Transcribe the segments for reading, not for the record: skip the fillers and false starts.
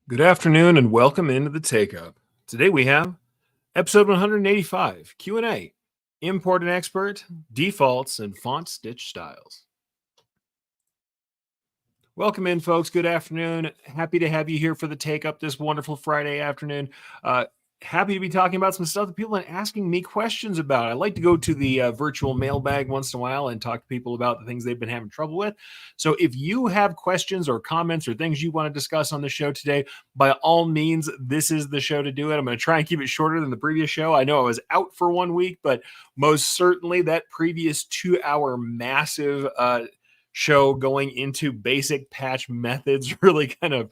Good afternoon and welcome into the Takeup. Today we have episode 185, Q&A, Import and Export, Defaults, and Font Stitch Styles. Welcome in, folks. Good afternoon. Happy to have you here for the Takeup this wonderful Friday afternoon. Happy to be talking about some stuff that people have been asking me questions about. I like to go to the virtual mailbag once in a while and talk to people about the things they've been having trouble with. So if you have questions or comments or things you want to discuss on the show today, by all means, this is the show to do it. I'm going to try and keep it shorter than the previous show. I know I was out for 1 week, but most certainly that previous 2-hour massive show going into basic patch methods really kind of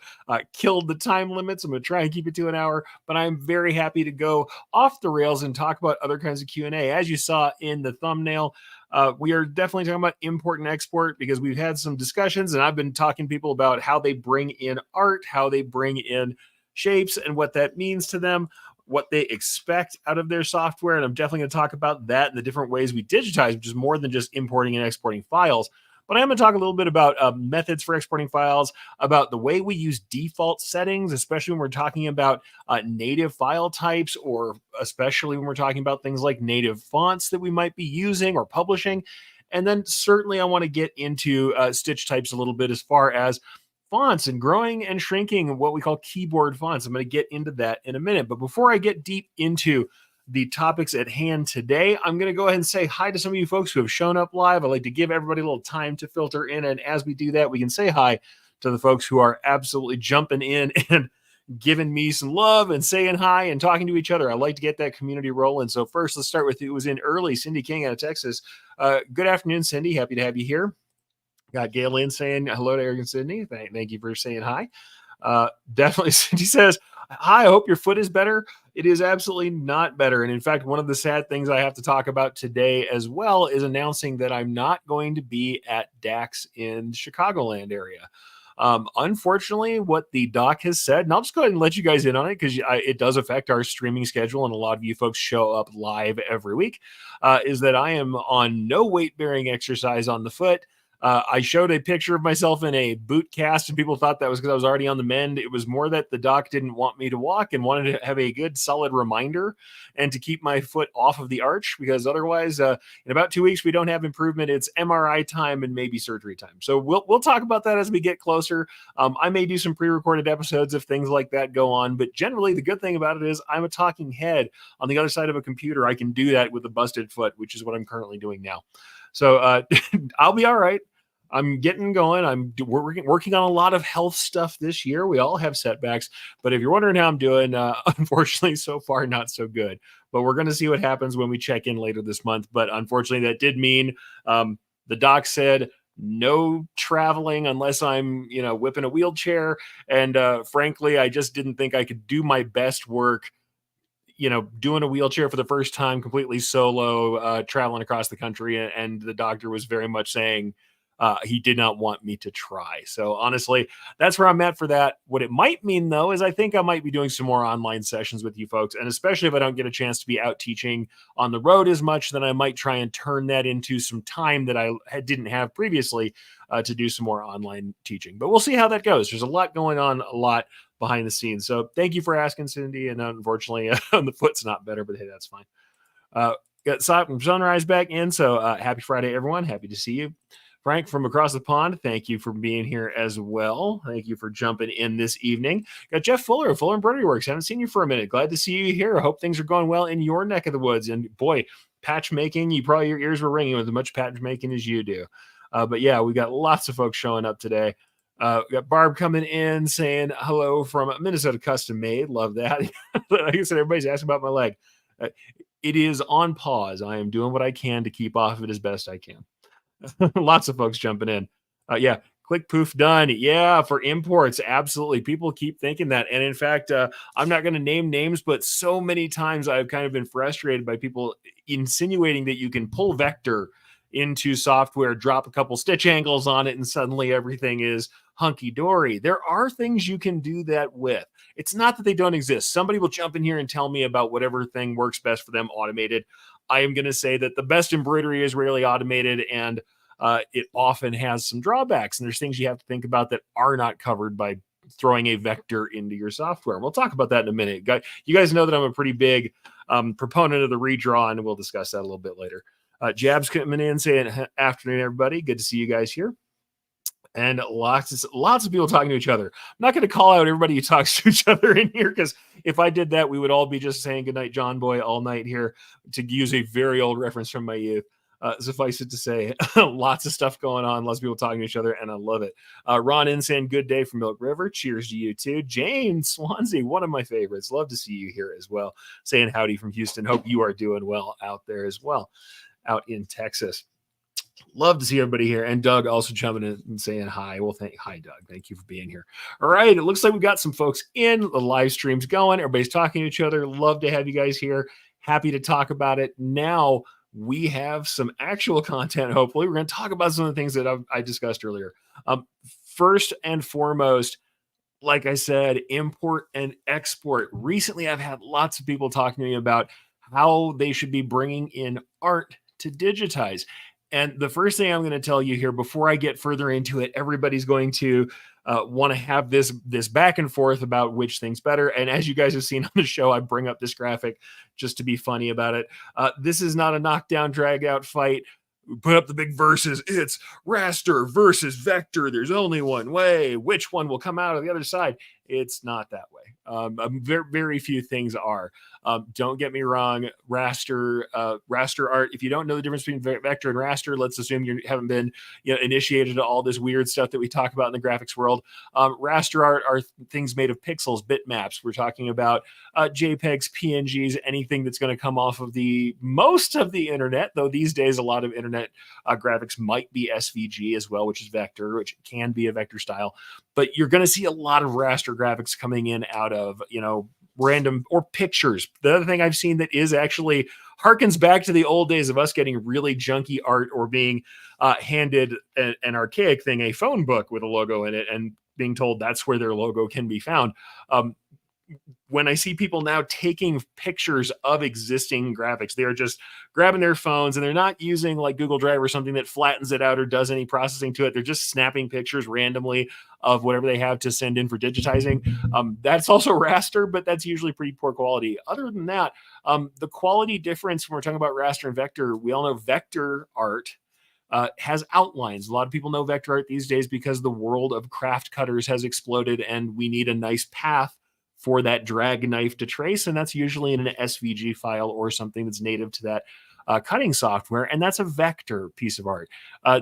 killed the time limits. I'm going to try and keep it to an hour, but I'm very happy to go off the rails and talk about other kinds of Q&A. As you saw in the thumbnail, we are definitely talking about import and export because we've had some discussions, and I've been talking to people about how they bring in art, how they bring in shapes, and what that means to them, what they expect out of their software. And I'm definitely going to talk about that and the different ways we digitize, which is more than just importing and exporting files. But I'm going to talk a little bit about methods for exporting files, about the way we use default settings, especially when we're talking about native file types, or especially when we're talking about things like native fonts that we might be using or publishing. And then certainly I want to get into stitch types a little bit as far as fonts and growing and shrinking what we call keyboard fonts. I'm going to get into that in a minute. But before I get deep into the topics at hand today, I'm going to go ahead and say hi to some of you folks who have shown up live. I like to give everybody a little time to filter in. And as we do that, we can say hi to the folks who are absolutely jumping in and giving me some love and saying hi and talking to each other. I like to get that community rolling. So first, let's start with who was in early. Cindy King out of Texas. Good afternoon, Cindy. Happy to have you here. Got Gail Lynn saying hello to Eric and Sydney. Thank you for saying hi. Definitely, Cindy says, hi, I hope your foot is better. It is absolutely not better. And in fact, one of the sad things I have to talk about today as well is announcing that I'm not going to be at DAX in the Chicagoland area. Unfortunately, what the doc has said, and I'll just go ahead and let you guys in on it because it does affect our streaming schedule, and a lot of you folks show up live every week, is that I am on no weight-bearing exercise on the foot. I showed a picture of myself in a boot cast, and people thought that was because I was already on the mend. It was more that the doc didn't want me to walk and wanted to have a good, solid reminder and to keep my foot off of the arch, because otherwise, in about 2 weeks, we don't have improvement. It's MRI time and maybe surgery time. So we'll talk about that as we get closer. I may do some pre-recorded episodes if things like that go on, but generally, the good thing about it is I'm a talking head on the other side of a computer. I can do that with a busted foot, which is what I'm currently doing now. So I'll be all right. I'm getting going. We're working on a lot of health stuff this year. We all have setbacks, but if you're wondering how I'm doing, unfortunately, so far, not so good. But we're going to see what happens when we check in later this month. But unfortunately, that did mean the doc said no traveling unless I'm, whipping a wheelchair. And frankly, I just didn't think I could do my best work doing a wheelchair for the first time, completely solo, traveling across the country. And the doctor was very much saying, he did not want me to try. So honestly, that's where I'm at for that. What it might mean, though, is I think I might be doing some more online sessions with you folks. And especially if I don't get a chance to be out teaching on the road as much, then I might try and turn that into some time that I didn't have previously to do some more online teaching. But we'll see how that goes. There's a lot going on, a lot behind the scenes. So thank you for asking, Cindy. And unfortunately, the foot's not better, but hey, that's fine. Got Sunrise back in. So happy Friday, everyone. Happy to see you. Frank from across the pond, thank you for being here as well. Thank you for jumping in this evening. Got Jeff Fuller of Fuller Embroidery Works. Haven't seen you for a minute. Glad to see you here. I hope things are going well in your neck of the woods. And boy, patch making, your ears were ringing with as much patch making as you do. But yeah, we got lots of folks showing up today. We got Barb coming in saying hello from Minnesota Custom Made. Love that. Like I said, everybody's asking about my leg. It is on pause. I am doing what I can to keep off of it as best I can. Lots of folks jumping in. Yeah, click poof done. Yeah, for imports, absolutely. People keep thinking that. And in fact, I'm not going to name names, but so many times I've kind of been frustrated by people insinuating that you can pull vector into software, drop a couple stitch angles on it, and suddenly everything is hunky-dory. There are things you can do that with. It's not that they don't exist. Somebody will jump in here and tell me about whatever thing works best for them automated. I am going to say that the best embroidery is rarely automated, and it often has some drawbacks. And there's things you have to think about that are not covered by throwing a vector into your software. We'll talk about that in a minute. You guys know that I'm a pretty big proponent of the redraw, and we'll discuss that a little bit later. Jab's coming in saying, afternoon, everybody. Good to see you guys here. And lots of people talking to each other. I'm not going to call out everybody who talks to each other in here, because if I did that, we would all be just saying goodnight, John Boy, all night here, to use a very old reference from my youth. Suffice it to say, lots of stuff going on, lots of people talking to each other, and I love it. Ron in saying, good day from Milk River. Cheers to you too. Jane Swansea, one of my favorites. Love to see you here as well. Saying howdy from Houston. Hope you are doing well out there as well, out in Texas. Love to see everybody here. And Doug also jumping in and saying hi. Well, hi, Doug. Thank you for being here. All right. It looks like we've got some folks in. The live stream's going. Everybody's talking to each other. Love to have you guys here. Happy to talk about it. Now we have some actual content, hopefully. We're going to talk about some of the things that I discussed earlier. First and foremost, like I said, import and export. Recently, I've had lots of people talking to me about how they should be bringing in art to digitize. And the first thing I'm going to tell you here, before I get further into it, everybody's going to want to have this back and forth about which thing's better. And as you guys have seen on the show, I bring up this graphic just to be funny about it. This is not a knockdown, drag out fight. We put up the big verses. It's raster versus vector. There's only one way. Which one will come out of the other side? It's not that way. Very, very few things are. Don't get me wrong. Raster art. If you don't know the difference between vector and raster, let's assume you haven't been initiated to all this weird stuff that we talk about in the graphics world. Raster art are things made of pixels, bitmaps. We're talking about JPEGs, PNGs, anything that's going to come off of most of the internet. Though these days a lot of internet graphics might be SVG as well, which is vector, which can be a vector style. But you're going to see a lot of raster graphics coming in out of, random or pictures. The other thing I've seen that is actually harkens back to the old days of us getting really junky art or being handed an archaic thing, a phone book with a logo in it, and being told that's where their logo can be found. When I see people now taking pictures of existing graphics, they're just grabbing their phones and they're not using like Google Drive or something that flattens it out or does any processing to it. They're just snapping pictures randomly of whatever they have to send in for digitizing. That's also raster, but that's usually pretty poor quality. Other than that, the quality difference when we're talking about raster and vector, we all know vector art has outlines. A lot of people know vector art these days because the world of craft cutters has exploded and we need a nice path for that drag knife to trace, and that's usually in an SVG file or something that's native to that cutting software, and that's a vector piece of art.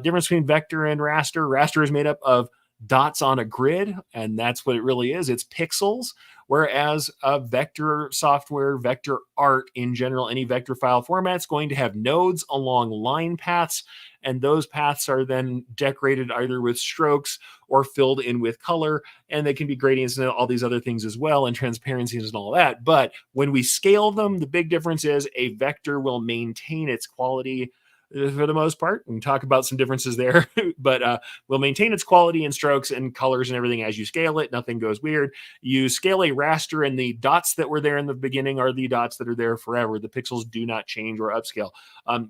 Difference between vector and raster. Raster is made up of dots on a grid, and that's what it really is. It's pixels, whereas vector software, vector art in general, any vector file format is going to have nodes along line paths, and those paths are then decorated either with strokes or filled in with color, and they can be gradients and all these other things as well, and transparencies and all that. But when we scale them, the big difference is a vector will maintain its quality for the most part. We can talk about some differences there, but will maintain its quality and strokes and colors and everything as you scale it. Nothing goes weird. You scale a raster, and the dots that were there in the beginning are the dots that are there forever. The pixels do not change or upscale.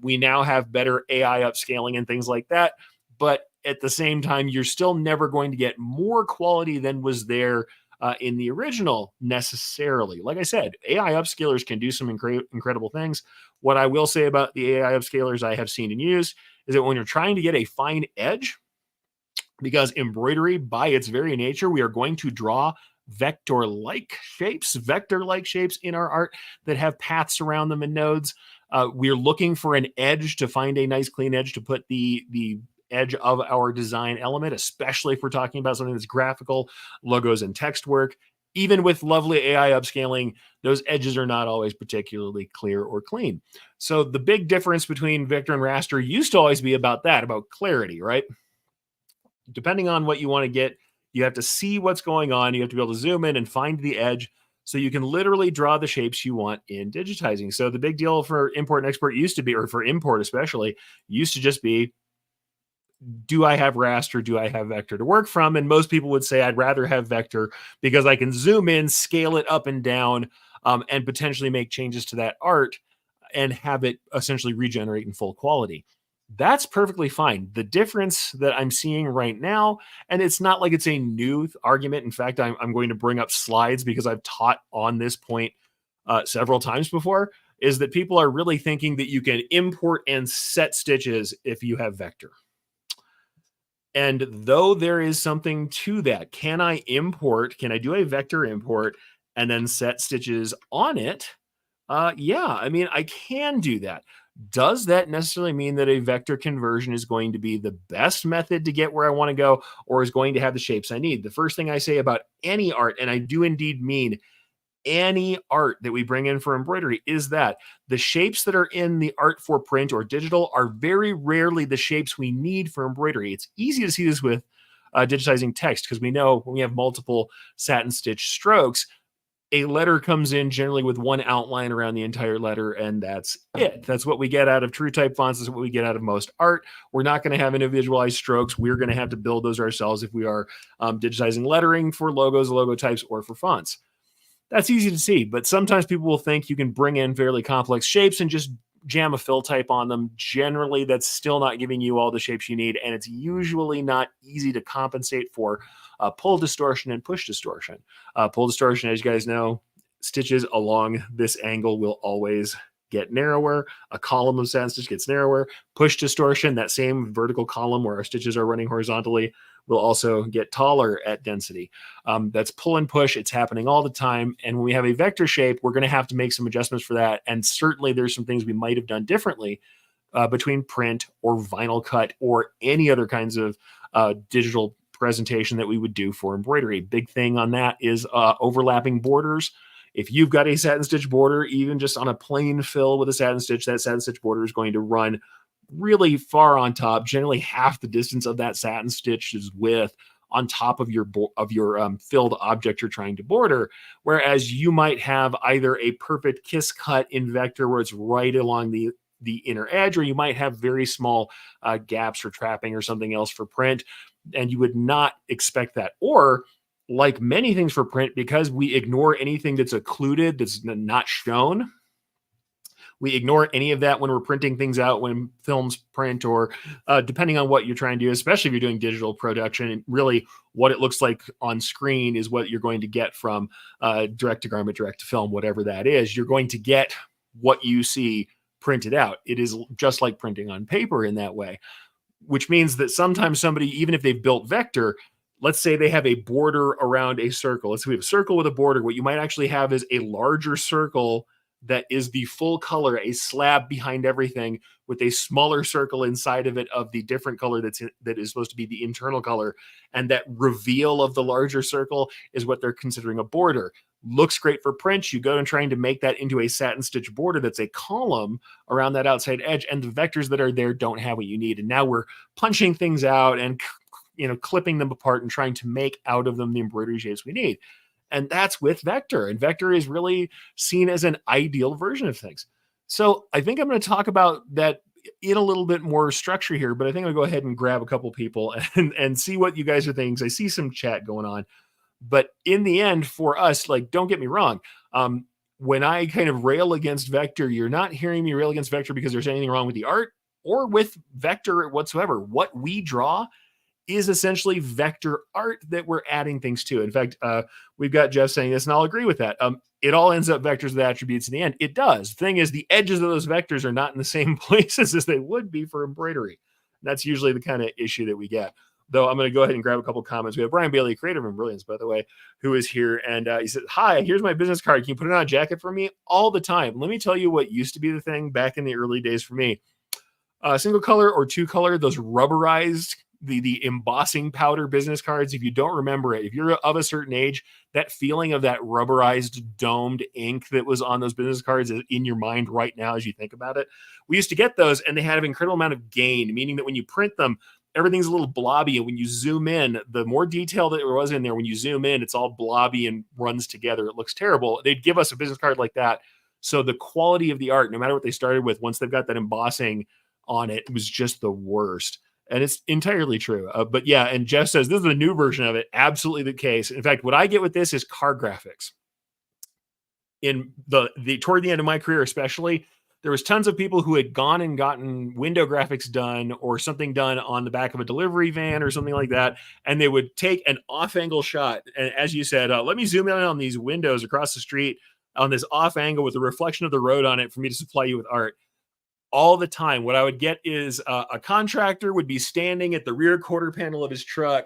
We now have better AI upscaling and things like that, but at the same time, you're still never going to get more quality than was there in the original necessarily. Like I said, AI upscalers can do some incredible things. What I will say about the AI upscalers I have seen and used is that when you're trying to get a fine edge, because embroidery by its very nature, we are going to draw vector-like shapes in our art that have paths around them and nodes. We're looking for an edge to find a nice clean edge to put the edge of our design element, especially if we're talking about something that's graphical, logos and text work. Even with lovely AI upscaling, those edges are not always particularly clear or clean. So the big difference between vector and raster used to always be about clarity, right? Depending on what you want to get, you have to see what's going on. You have to be able to zoom in and find the edge so you can literally draw the shapes you want in digitizing. So the big deal for import and export used to be, or for import especially, used to just be, do I have raster? Do I have vector to work from? And most people would say I'd rather have vector because I can zoom in, scale it up and down, and potentially make changes to that art and have it essentially regenerate in full quality. That's perfectly fine. The difference that I'm seeing right now, and it's not like it's a new argument. In fact, I'm going to bring up slides because I've taught on this point several times before, is that people are really thinking that you can import and set stitches if you have vector. And though there is something to that, can I do a vector import and then set stitches on it? Yeah, I mean, I can do that. Does that necessarily mean that a vector conversion is going to be the best method to get where I want to go, or is going to have the shapes I need? The first thing I say about any art, and I do indeed mean any art that we bring in for embroidery, is that the shapes that are in the art for print or digital are very rarely the shapes we need for embroidery. It's easy to see this with digitizing text, because we know when we have multiple satin stitch strokes, a letter comes in generally with one outline around the entire letter, and that's it. That's what we get out of true type fonts. Is what we get out of most art. We're not going to have individualized strokes. We're going to have to build those ourselves if we are digitizing lettering for logos, logo types, or for fonts. That's easy to see, but sometimes people will think you can bring in fairly complex shapes and just jam a fill type on them. Generally, that's still not giving you all the shapes you need, and it's usually not easy to compensate for pull distortion and push distortion. Pull distortion, as you guys know, stitches along this angle will always get narrower. A column of satin stitch gets narrower. Push distortion, that same vertical column where our stitches are running horizontally, will also get taller at density. That's pull and push. It's happening all the time. And when we have a vector shape, we're going to have to make some adjustments for that. And certainly there's some things we might have done differently between print or vinyl cut or any other kinds of digital presentation that we would do for embroidery. Big thing on that is overlapping borders. If you've got a satin stitch border, even just on a plain fill with a satin stitch, that satin stitch border is going to run really far on top, generally half the distance of that satin stitch's width on top of your filled object you're trying to border. Whereas you might have either a perfect kiss cut in vector where it's right along the inner edge, or you might have very small gaps for trapping or something else for print, and you would not expect that. Or like many things for print, because we ignore anything that's occluded, that's not shown, we ignore any of that when we're printing things out, when films print, or depending on what you're trying to do, especially if you're doing digital production. And really, what it looks like on screen is what you're going to get from direct to garment, direct to film, whatever that is. You're going to get what you see printed out. It is just like printing on paper in that way, which means that sometimes somebody, even if they've built vector, let's say they have a border around a circle. Let's say we have a circle with a border. What you might actually have is a larger circle that is the full color, a slab behind everything, with a smaller circle inside of it of the different color that is supposed to be the internal color. And that reveal of the larger circle is what they're considering a border. Looks great for print. You go and trying to make that into a satin stitch border that's a column around that outside edge, and the vectors that are there don't have what you need. And now we're punching things out and clipping them apart and trying to make out of them the embroidery shapes we need. And that's with vector. And vector is really seen as an ideal version of things. So I think I'm going to talk about that in a little bit more structure here, but I think I'll go ahead and grab a couple people and see what you guys are thinking. I see some chat going on, but in the end for us, like, don't get me wrong. When I kind of rail against vector, you're not hearing me rail against vector because there's anything wrong with the art or with vector whatsoever. What we draw is essentially vector art that we're adding things to. In fact, we've got Jeff saying this, and I'll agree with that. It all ends up vectors with attributes in the end. It does. The thing is, the edges of those vectors are not in the same places as they would be for embroidery. That's usually the kind of issue that we get. Though I'm going to go ahead and grab a couple comments. We have Brian Bailey, creator of Brilliance, by the way, who is here. And he said, hi, here's my business card. Can you put it on a jacket for me? All the time. Let me tell you what used to be the thing back in the early days for me. Single color or two color, those rubberized, the embossing powder business cards. If you don't remember it, if you're of a certain age, that feeling of that rubberized domed ink that was on those business cards is in your mind right now as you think about it. We used to get those, and they had an incredible amount of gain, meaning that when you print them, everything's a little blobby, and when you zoom in, the more detail that there was in there, when you zoom in, it's all blobby and runs together. It looks terrible. They'd give us a business card like that. So the quality of the art, no matter what they started with, once they've got that embossing on it, was just the worst. And it's entirely true. But yeah, and Jeff says, this is a new version of it. Absolutely the case. In fact, what I get with this is car graphics. In the toward the end of my career, especially, there was tons of people who had gone and gotten window graphics done or something done on the back of a delivery van or something like that, and they would take an off-angle shot. And as you said, let me zoom in on these windows across the street on this off angle with the reflection of the road on it for me to supply you with art. All the time, what I would get is a contractor would be standing at the rear quarter panel of his truck,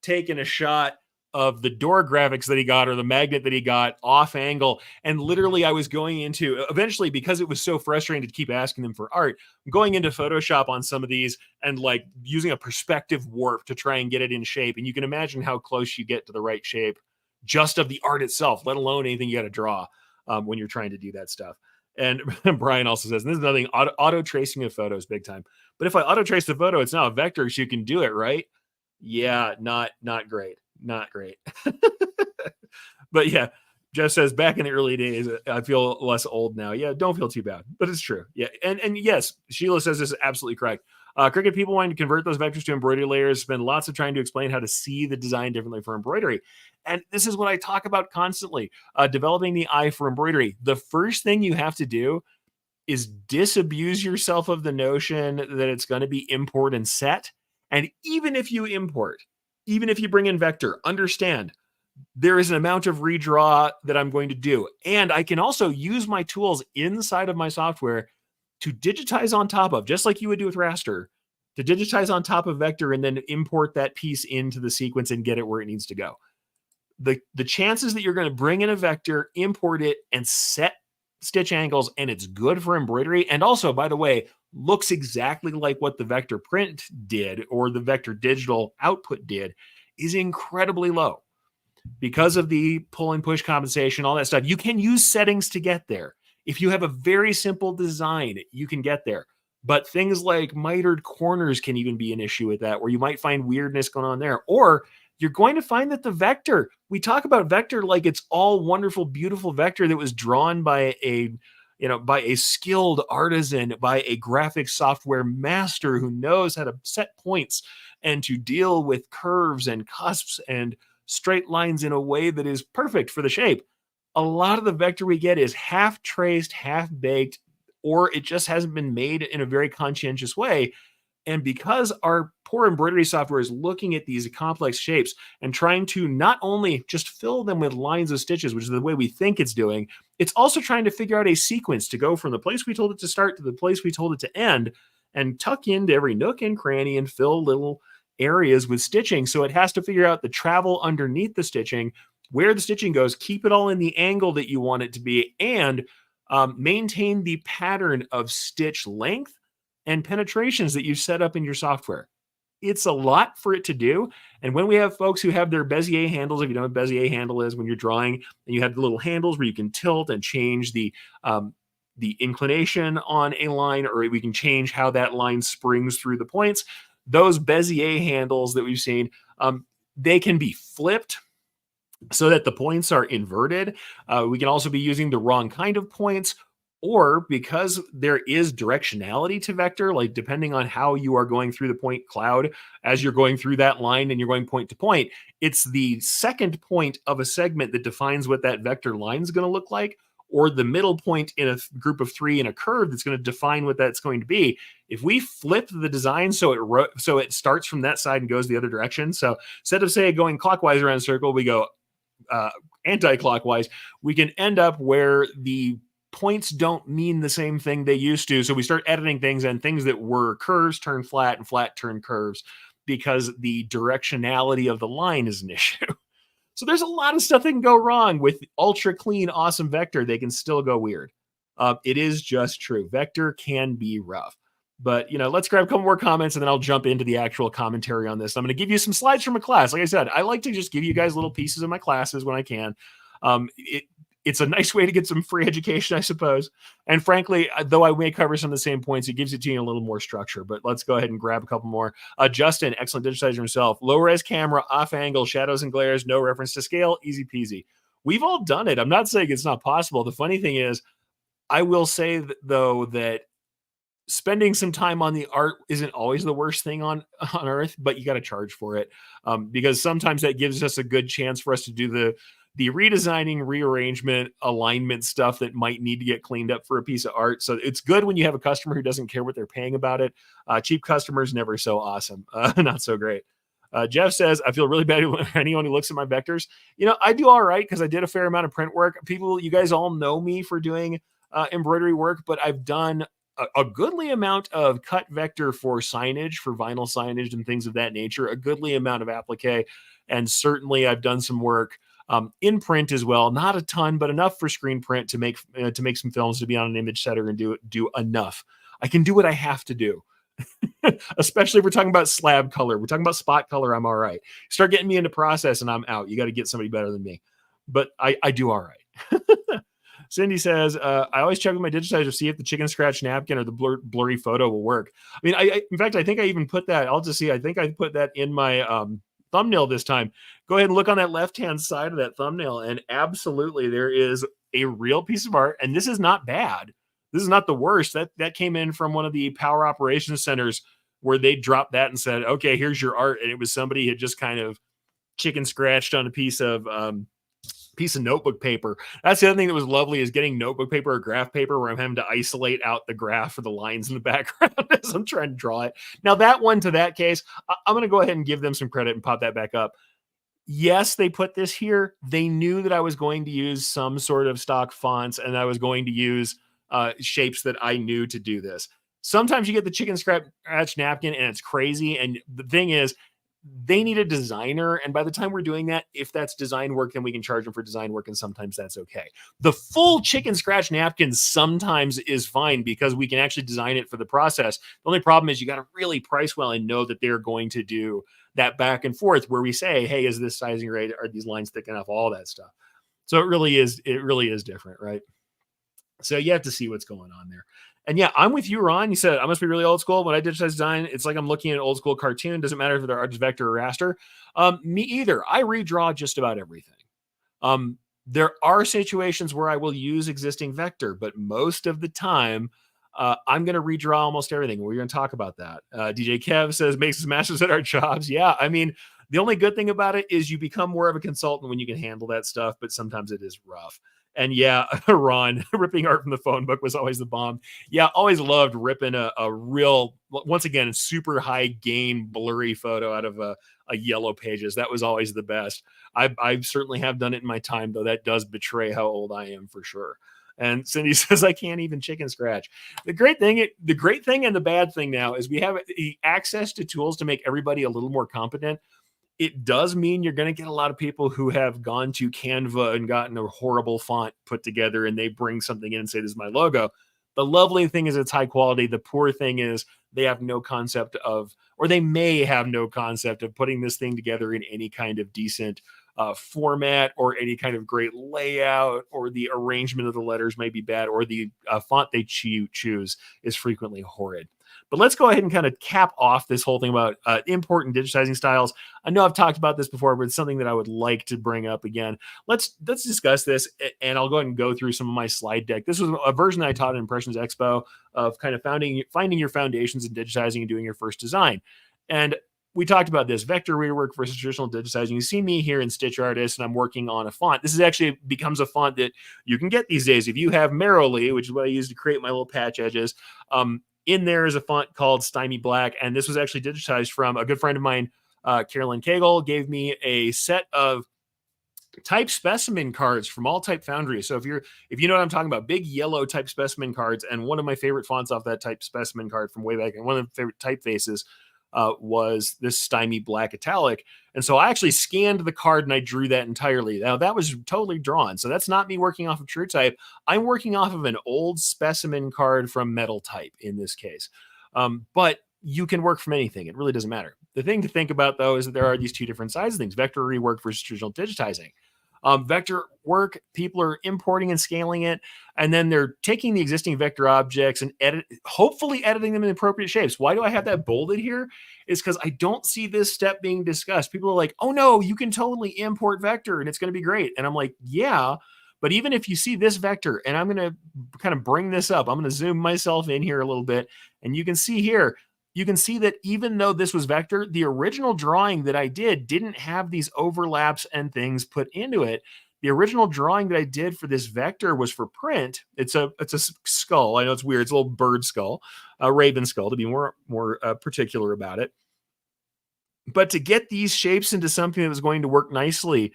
taking a shot of the door graphics that he got or the magnet that he got off angle. And literally, I was going into eventually, because it was so frustrating to keep asking them for art, I'm going into Photoshop on some of these and like using a perspective warp to try and get it in shape. And you can imagine how close you get to the right shape just of the art itself, let alone anything you got to draw when you're trying to do that stuff. And Brian also says, and this is nothing, auto tracing of photos, big time. But if I auto trace the photo, it's now a vector, so you can do it, right? Yeah, not great. Not great. But yeah, Jeff says, back in the early days, I feel less old now. Yeah, don't feel too bad, but it's true. Yeah, and yes, Sheila says this is absolutely correct. Cricut people wanting to convert those vectors to embroidery layers spend lots of trying to explain how to see the design differently for embroidery. And this is what I talk about constantly, developing the eye for embroidery. The first thing you have to do is disabuse yourself of the notion that it's going to be import and set. And even if you import, even if you bring in vector, understand there is an amount of redraw that I'm going to do. And I can also use my tools inside of my software to digitize on top of, just like you would do with Raster, to digitize on top of vector and then import that piece into the sequence and get it where it needs to go. The chances that you're going to bring in a vector, import it, and set stitch angles, and it's good for embroidery, and also, by the way, looks exactly like what the vector print did or the vector digital output did, is incredibly low because of the pull and push compensation, all that stuff. You can use settings to get there. If you have a very simple design, you can get there. But things like mitered corners can even be an issue with that, where you might find weirdness going on there. Or you're going to find that the vector, we talk about vector like it's all wonderful, beautiful vector that was drawn by a skilled artisan, by a graphic software master who knows how to set points and to deal with curves and cusps and straight lines in a way that is perfect for the shape. A lot of the vector we get is half traced, half baked, or it just hasn't been made in a very conscientious way. And because our poor embroidery software is looking at these complex shapes and trying to not only just fill them with lines of stitches, which is the way we think it's doing, it's also trying to figure out a sequence to go from the place we told it to start to the place we told it to end and tuck into every nook and cranny and fill little areas with stitching. So it has to figure out the travel underneath the stitching, where the stitching goes, keep it all in the angle that you want it to be, and maintain the pattern of stitch length and penetrations that you set up in your software. It's a lot for it to do. And when we have folks who have their Bezier handles, if you know what Bezier handle is, when you're drawing and you have the little handles where you can tilt and change the inclination on a line, or we can change how that line springs through the points. Those Bezier handles that we've seen, they can be flipped so that the points are inverted. We can also be using the wrong kind of points, or because there is directionality to vector, like depending on how you are going through the point cloud, as you're going through that line and you're going point to point, it's the second point of a segment that defines what that vector line is going to look like, or the middle point in a group of three in a curve that's going to define what that's going to be. If we flip the design so it starts from that side and goes the other direction, so instead of say going clockwise around a circle, we go anti-clockwise, we can end up where the points don't mean the same thing they used to. So we start editing things, and things that were curves turn flat and flat turn curves because the directionality of the line is an issue. So there's a lot of stuff that can go wrong with ultra clean, awesome vector. They can still go weird. It is just true. Vector can be rough. But, let's grab a couple more comments and then I'll jump into the actual commentary on this. I'm going to give you some slides from a class. Like I said, I like to just give you guys little pieces of my classes when I can. It's a nice way to get some free education, I suppose. And frankly, though I may cover some of the same points, it gives it to you in a little more structure. But let's go ahead and grab a couple more. Justin, excellent digitizer himself. Low res camera, off angle, shadows and glares, no reference to scale, easy peasy. We've all done it. I'm not saying it's not possible. The funny thing is, I will say, though, that spending some time on the art isn't always the worst thing on earth, but you got to charge for it, because sometimes that gives us a good chance for us to do the redesigning, rearrangement, alignment stuff that might need to get cleaned up for a piece of art. So it's good when you have a customer who doesn't care what they're paying about it. Cheap customers, never so awesome. Not so great. Jeff says, I feel really bad for anyone who looks at my vectors. I do all right because I did a fair amount of print work. You guys all know me for doing embroidery work, but I've done a goodly amount of cut vector for signage, for vinyl signage and things of that nature, a goodly amount of applique. And certainly I've done some work in print as well. Not a ton, but enough for screen print to make some films, to be on an image setter and do enough. I can do what I have to do. Especially if we're talking about slab color. We're talking about spot color. I'm all right. Start getting me into process and I'm out. You got to get somebody better than me. But I do all right. Cindy says, I always check with my digitizer to see if the chicken scratch napkin or the blurry photo will work. I mean, in fact, I think I even put that. I'll just see. I think I put that in my thumbnail this time. Go ahead and look on that left-hand side of that thumbnail. And absolutely, there is a real piece of art. And this is not bad. This is not the worst. That came in from one of the power operations centers where they dropped that and said, okay, here's your art. And it was somebody had just kind of chicken scratched on a piece of notebook paper. That's the other thing that was lovely, is getting notebook paper or graph paper where I'm having to isolate out the graph for the lines in the background as I'm trying to draw it. Now that one, to that case, I'm going to go ahead and give them some credit and pop that back up. Yes, they put this here. They knew that I was going to use some sort of stock fonts and I was going to use shapes that I knew to do this. Sometimes you get the chicken scratch napkin and it's crazy. And the thing is, they need a designer. And by the time we're doing that, if that's design work, then we can charge them for design work. And sometimes that's okay. The full chicken scratch napkin sometimes is fine because we can actually design it for the process. The only problem is you got to really price well and know that they're going to do that back and forth where we say, hey, is this sizing right? Are these lines thick enough? All that stuff. So it really is different, right? So you have to see what's going on there. And yeah, I'm with you, Ron. You said I must be really old school. When I digitize design, it's like I'm looking at an old school cartoon. Doesn't matter if they're artist vector or raster. Me either. I redraw just about everything. There are situations where I will use existing vector, but most of the time, I'm going to redraw almost everything. We're going to talk about that. DJ Kev says, makes us masters at our jobs. Yeah, I mean, the only good thing about it is you become more of a consultant when you can handle that stuff, but sometimes it is rough. And yeah, Ron, ripping art from the phone book was always the bomb. Yeah, always loved ripping a real, once again, super high gain blurry photo out of a yellow pages. That was always the best. I certainly have done it in my time, though. That does betray how old I am for sure. And Cindy says, I can't even chicken scratch. The great thing and the bad thing now is we have access to tools to make everybody a little more competent. It does mean you're going to get a lot of people who have gone to Canva and gotten a horrible font put together and they bring something in and say, this is my logo. The lovely thing is it's high quality. The poor thing is they have no concept of, or they may have no concept of putting this thing together in any kind of decent format or any kind of great layout, or the arrangement of the letters may be bad, or the font they choose is frequently horrid. But let's go ahead and kind of cap off this whole thing about import and digitizing styles. I know I've talked about this before, but it's something that I would like to bring up again. Let's discuss this, and I'll go ahead and go through some of my slide deck. This was a version that I taught at Impressions Expo of kind of finding your foundations in digitizing and doing your first design. And we talked about this vector rework versus traditional digitizing. You see me here in Stitch Artist, and I'm working on a font. This is actually becomes a font that you can get these days. If you have Merrily, which is what I use to create my little patch edges, in there is a font called Stymie Black, and this was actually digitized from a good friend of mine, Carolyn Cagle, gave me a set of type specimen cards from all Type Foundry. So if you know what I'm talking about, big yellow type specimen cards, and one of my favorite fonts off that type specimen card from way back, and one of the favorite typefaces was this Stymie Black Italic. And so I actually scanned the card and I drew that entirely. Now that was totally drawn. So that's not me working off of True Type. I'm working off of an old specimen card from Metal Type in this case. But you can work from anything. It really doesn't matter. The thing to think about, though, is that there are these two different sides of things: vector rework versus traditional digitizing. Vector work, people are importing and scaling it, and then they're taking the existing vector objects and hopefully editing them in appropriate shapes. Why do I have that bolded here? Is because I don't see this step being discussed. People are like, oh no, you can totally import vector and it's going to be great. And I'm like, yeah, but even if you see this vector, and I'm going to kind of bring this up, I'm going to zoom myself in here a little bit, and you can see here, you can see that even though this was vector, the original drawing that I did didn't have these overlaps and things put into it. The original drawing that I did for this vector was for print. It's a skull. I know it's weird. It's a little bird skull, a raven skull, to be more particular about it. But to get these shapes into something that was going to work nicely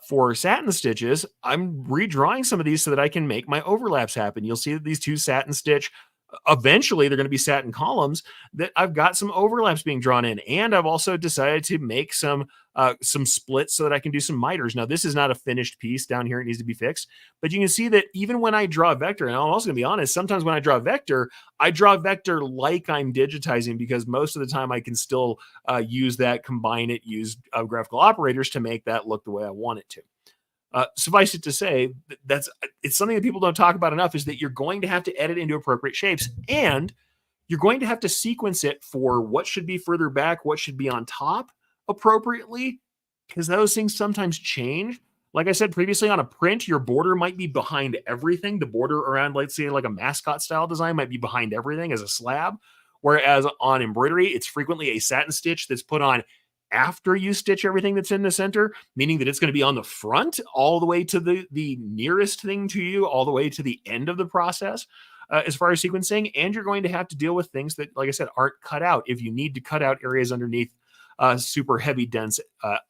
for satin stitches, I'm redrawing some of these so that I can make my overlaps happen. You'll see that these two satin stitch, eventually they're going to be satin columns, that I've got some overlaps being drawn in. And I've also decided to make some splits so that I can do some miters. Now, this is not a finished piece down here. It needs to be fixed. But you can see that even when I draw a vector, and I'm also going to be honest, sometimes when I draw a vector like I'm digitizing, because most of the time I can still use that, combine it, use graphical operators to make that look the way I want it to. Suffice it to say, it's something that people don't talk about enough, is that you're going to have to edit into appropriate shapes, and you're going to have to sequence it for what should be further back, what should be on top appropriately, because those things sometimes change. Like I said previously, on a print, your border might be behind everything. The border around, let's say, like a mascot style design might be behind everything as a slab. Whereas on embroidery, it's frequently a satin stitch that's put on after you stitch everything that's in the center, meaning that it's going to be on the front all the way to the nearest thing to you, all the way to the end of the process. As far as sequencing, and you're going to have to deal with things that, like I said, aren't cut out. If you need to cut out areas underneath super heavy, dense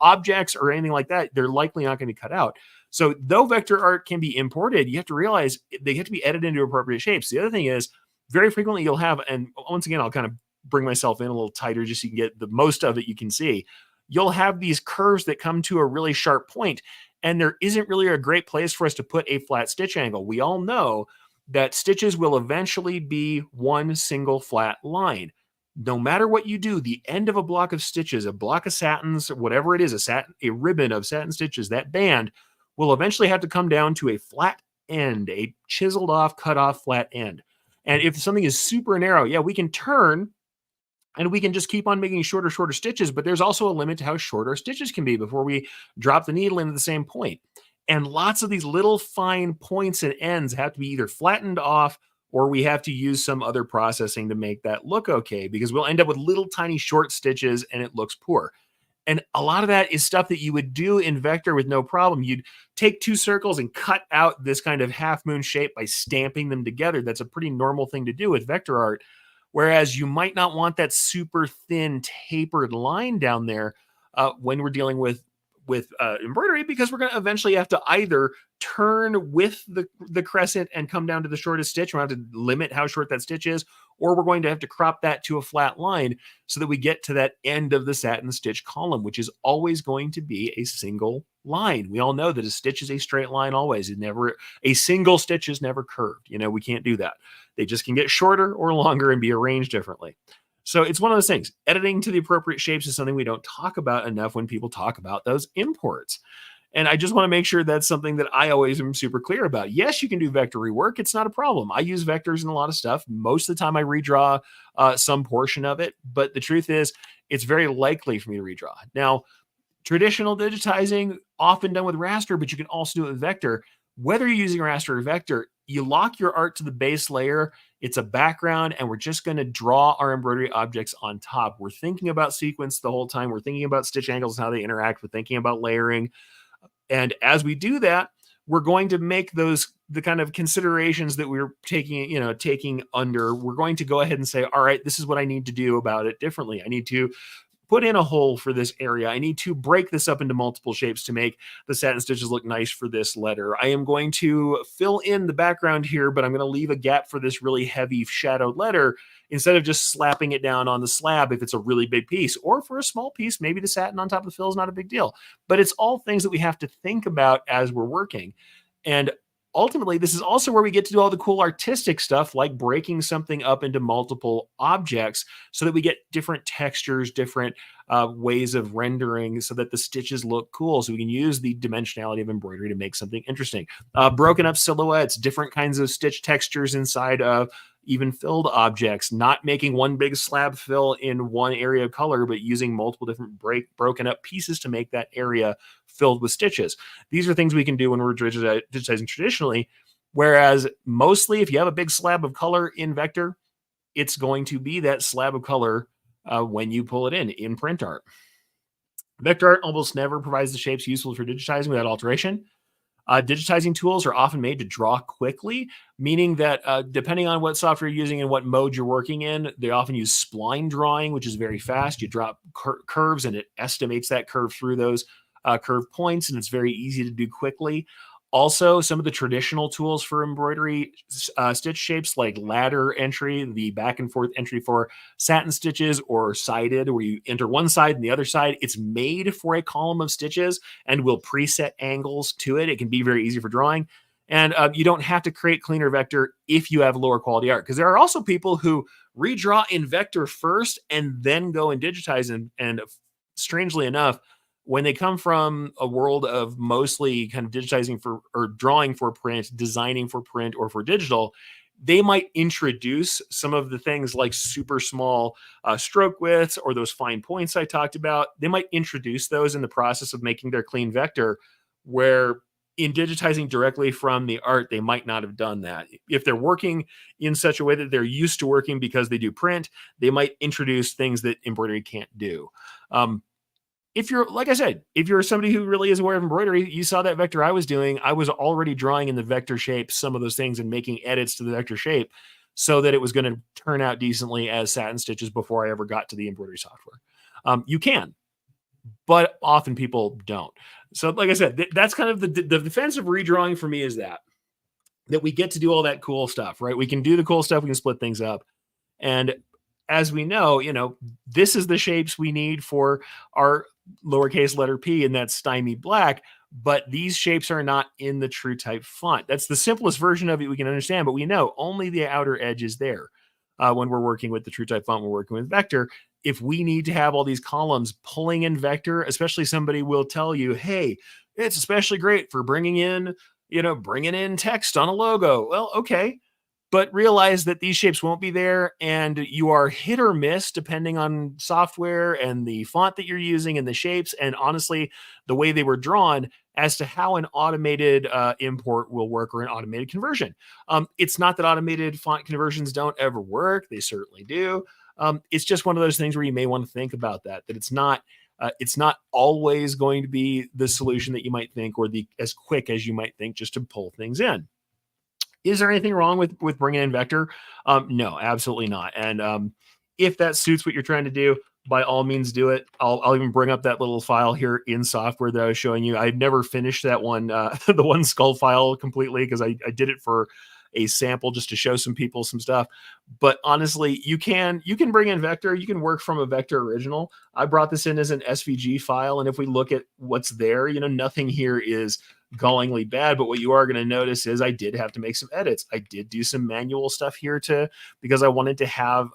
objects or anything like that, they're likely not going to be cut out. So though vector art can be imported, you have to realize they have to be edited into appropriate shapes. The other thing is, very frequently you'll have, and once again, I'll kind of bring myself in a little tighter just so you can get the most of it you can see. You'll have these curves that come to a really sharp point, and there isn't really a great place for us to put a flat stitch angle. We all know that stitches will eventually be one single flat line. No matter what you do, the end of a block of stitches, a block of satins, whatever it is, a ribbon of satin stitches, that band will eventually have to come down to a flat end, a chiseled off, cut off flat end. And if something is super narrow, yeah, we can turn and we can just keep on making shorter stitches, but there's also a limit to how short our stitches can be before we drop the needle into the same point. And lots of these little fine points and ends have to be either flattened off, or we have to use some other processing to make that look okay, because we'll end up with little tiny short stitches and it looks poor. And a lot of that is stuff that you would do in vector with no problem. You'd take two circles and cut out this kind of half moon shape by stamping them together. That's a pretty normal thing to do with vector art. Whereas you might not want that super thin tapered line down there when we're dealing with embroidery, because we're going to eventually have to either turn with the crescent and come down to the shortest stitch. We'll have to limit how short that stitch is, or we're going to have to crop that to a flat line so that we get to that end of the satin stitch column, which is always going to be a single line. We all know that a stitch is a straight line always. A single stitch is never curved. We can't do that. They just can get shorter or longer and be arranged differently. So it's one of those things. Editing to the appropriate shapes is something we don't talk about enough when people talk about those imports. And I just want to make sure that's something that I always am super clear about. Yes, you can do vector rework. It's not a problem. I use vectors in a lot of stuff. Most of the time I redraw some portion of it. But the truth is, it's very likely for me to redraw. Now, traditional digitizing, often done with raster, but you can also do it with vector. Whether you're using raster or vector, you lock your art to the base layer. It's a background, and we're just going to draw our embroidery objects on top. We're thinking about sequence the whole time. We're thinking about stitch angles and how they interact. We're thinking about layering. And as we do that, we're going to make the kind of considerations that we're taking under. We're going to go ahead and say, all right, this is what I need to do about it differently. I need to put in a hole for this area. I need to break this up into multiple shapes to make the satin stitches look nice for this letter. I am going to fill in the background here, but I'm going to leave a gap for this really heavy shadowed letter instead of just slapping it down on the slab if it's a really big piece. Or for a small piece, maybe the satin on top of the fill is not a big deal. But it's all things that we have to think about as we're working. And ultimately, this is also where we get to do all the cool artistic stuff, like breaking something up into multiple objects so that we get different textures, different ways of rendering so that the stitches look cool. So we can use the dimensionality of embroidery to make something interesting. Broken up silhouettes, different kinds of stitch textures inside of even filled objects, not making one big slab fill in one area of color, but using multiple different broken up pieces to make that area filled with stitches. These are things we can do when we're digitizing traditionally, whereas mostly if you have a big slab of color in vector, it's going to be that slab of color when you pull it in print art. Vector art almost never provides the shapes useful for digitizing without alteration. Digitizing tools are often made to draw quickly, meaning that depending on what software you're using and what mode you're working in, they often use spline drawing, which is very fast. You drop curves and it estimates that curve through those curve points, and it's very easy to do quickly. Also, some of the traditional tools for embroidery stitch shapes, like ladder entry, the back and forth entry for satin stitches, or sided, where you enter one side and the other side, it's made for a column of stitches and will preset angles to it. It can be very easy for drawing. And you don't have to create cleaner vector if you have lower quality art, because there are also people who redraw in vector first and then go and digitize. And strangely enough, when they come from a world of mostly kind of digitizing for or drawing for print, designing for print or for digital, they might introduce some of the things like super small stroke widths or those fine points I talked about. They might introduce those in the process of making their clean vector, where in digitizing directly from the art, they might not have done that. If they're working in such a way that they're used to working because they do print, they might introduce things that embroidery can't do. If you're, like I said, if you're somebody who really is aware of embroidery, you saw that vector I was doing. I was already drawing in the vector shape some of those things and making edits to the vector shape so that it was going to turn out decently as satin stitches before I ever got to the embroidery software. You can, but often people don't. So, like I said, that's kind of the defense of redrawing for me, is that we get to do all that cool stuff, right? We can do the cool stuff. We can split things up. And as we know, this is the shapes we need for our lowercase letter p in that stymie black, but these shapes are not in the true type font. That's the simplest version of it we can understand, but we know only the outer edge is there. When we're working with the true type font, we're working with vector. If we need to have all these columns pulling in vector, especially somebody will tell you, hey, it's especially great for bringing in text on a logo. Well, okay, but realize that these shapes won't be there, and you are hit or miss depending on software and the font that you're using and the shapes, and honestly, the way they were drawn, as to how an automated import will work, or an automated conversion. It's not that automated font conversions don't ever work. They certainly do. It's just one of those things where you may want to think about that it's not always going to be the solution that you might think, or the as quick as you might think, just to pull things in. Is there anything wrong with bringing in vector? No, absolutely not. And if that suits what you're trying to do, by all means do it. I'll even bring up that little file here in software that I was showing you. I'd never finished that one, the one skull file completely, because I did it for a sample just to show some people some stuff. But honestly, you can bring in vector. You can work from a vector original. I brought this in as an SVG file, and if we look at what's there, nothing here is gallingly bad. But what you are going to notice is I did have to make some edits. I did do some manual stuff here because I wanted to have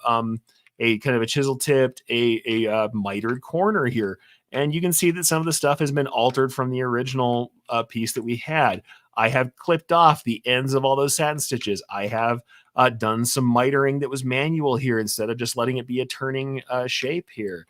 a kind of a chisel tipped, a mitered corner here. And you can see that some of the stuff has been altered from the original piece that we had. I have clipped off the ends of all those satin stitches. I have done some mitering that was manual here instead of just letting it be a turning shape here.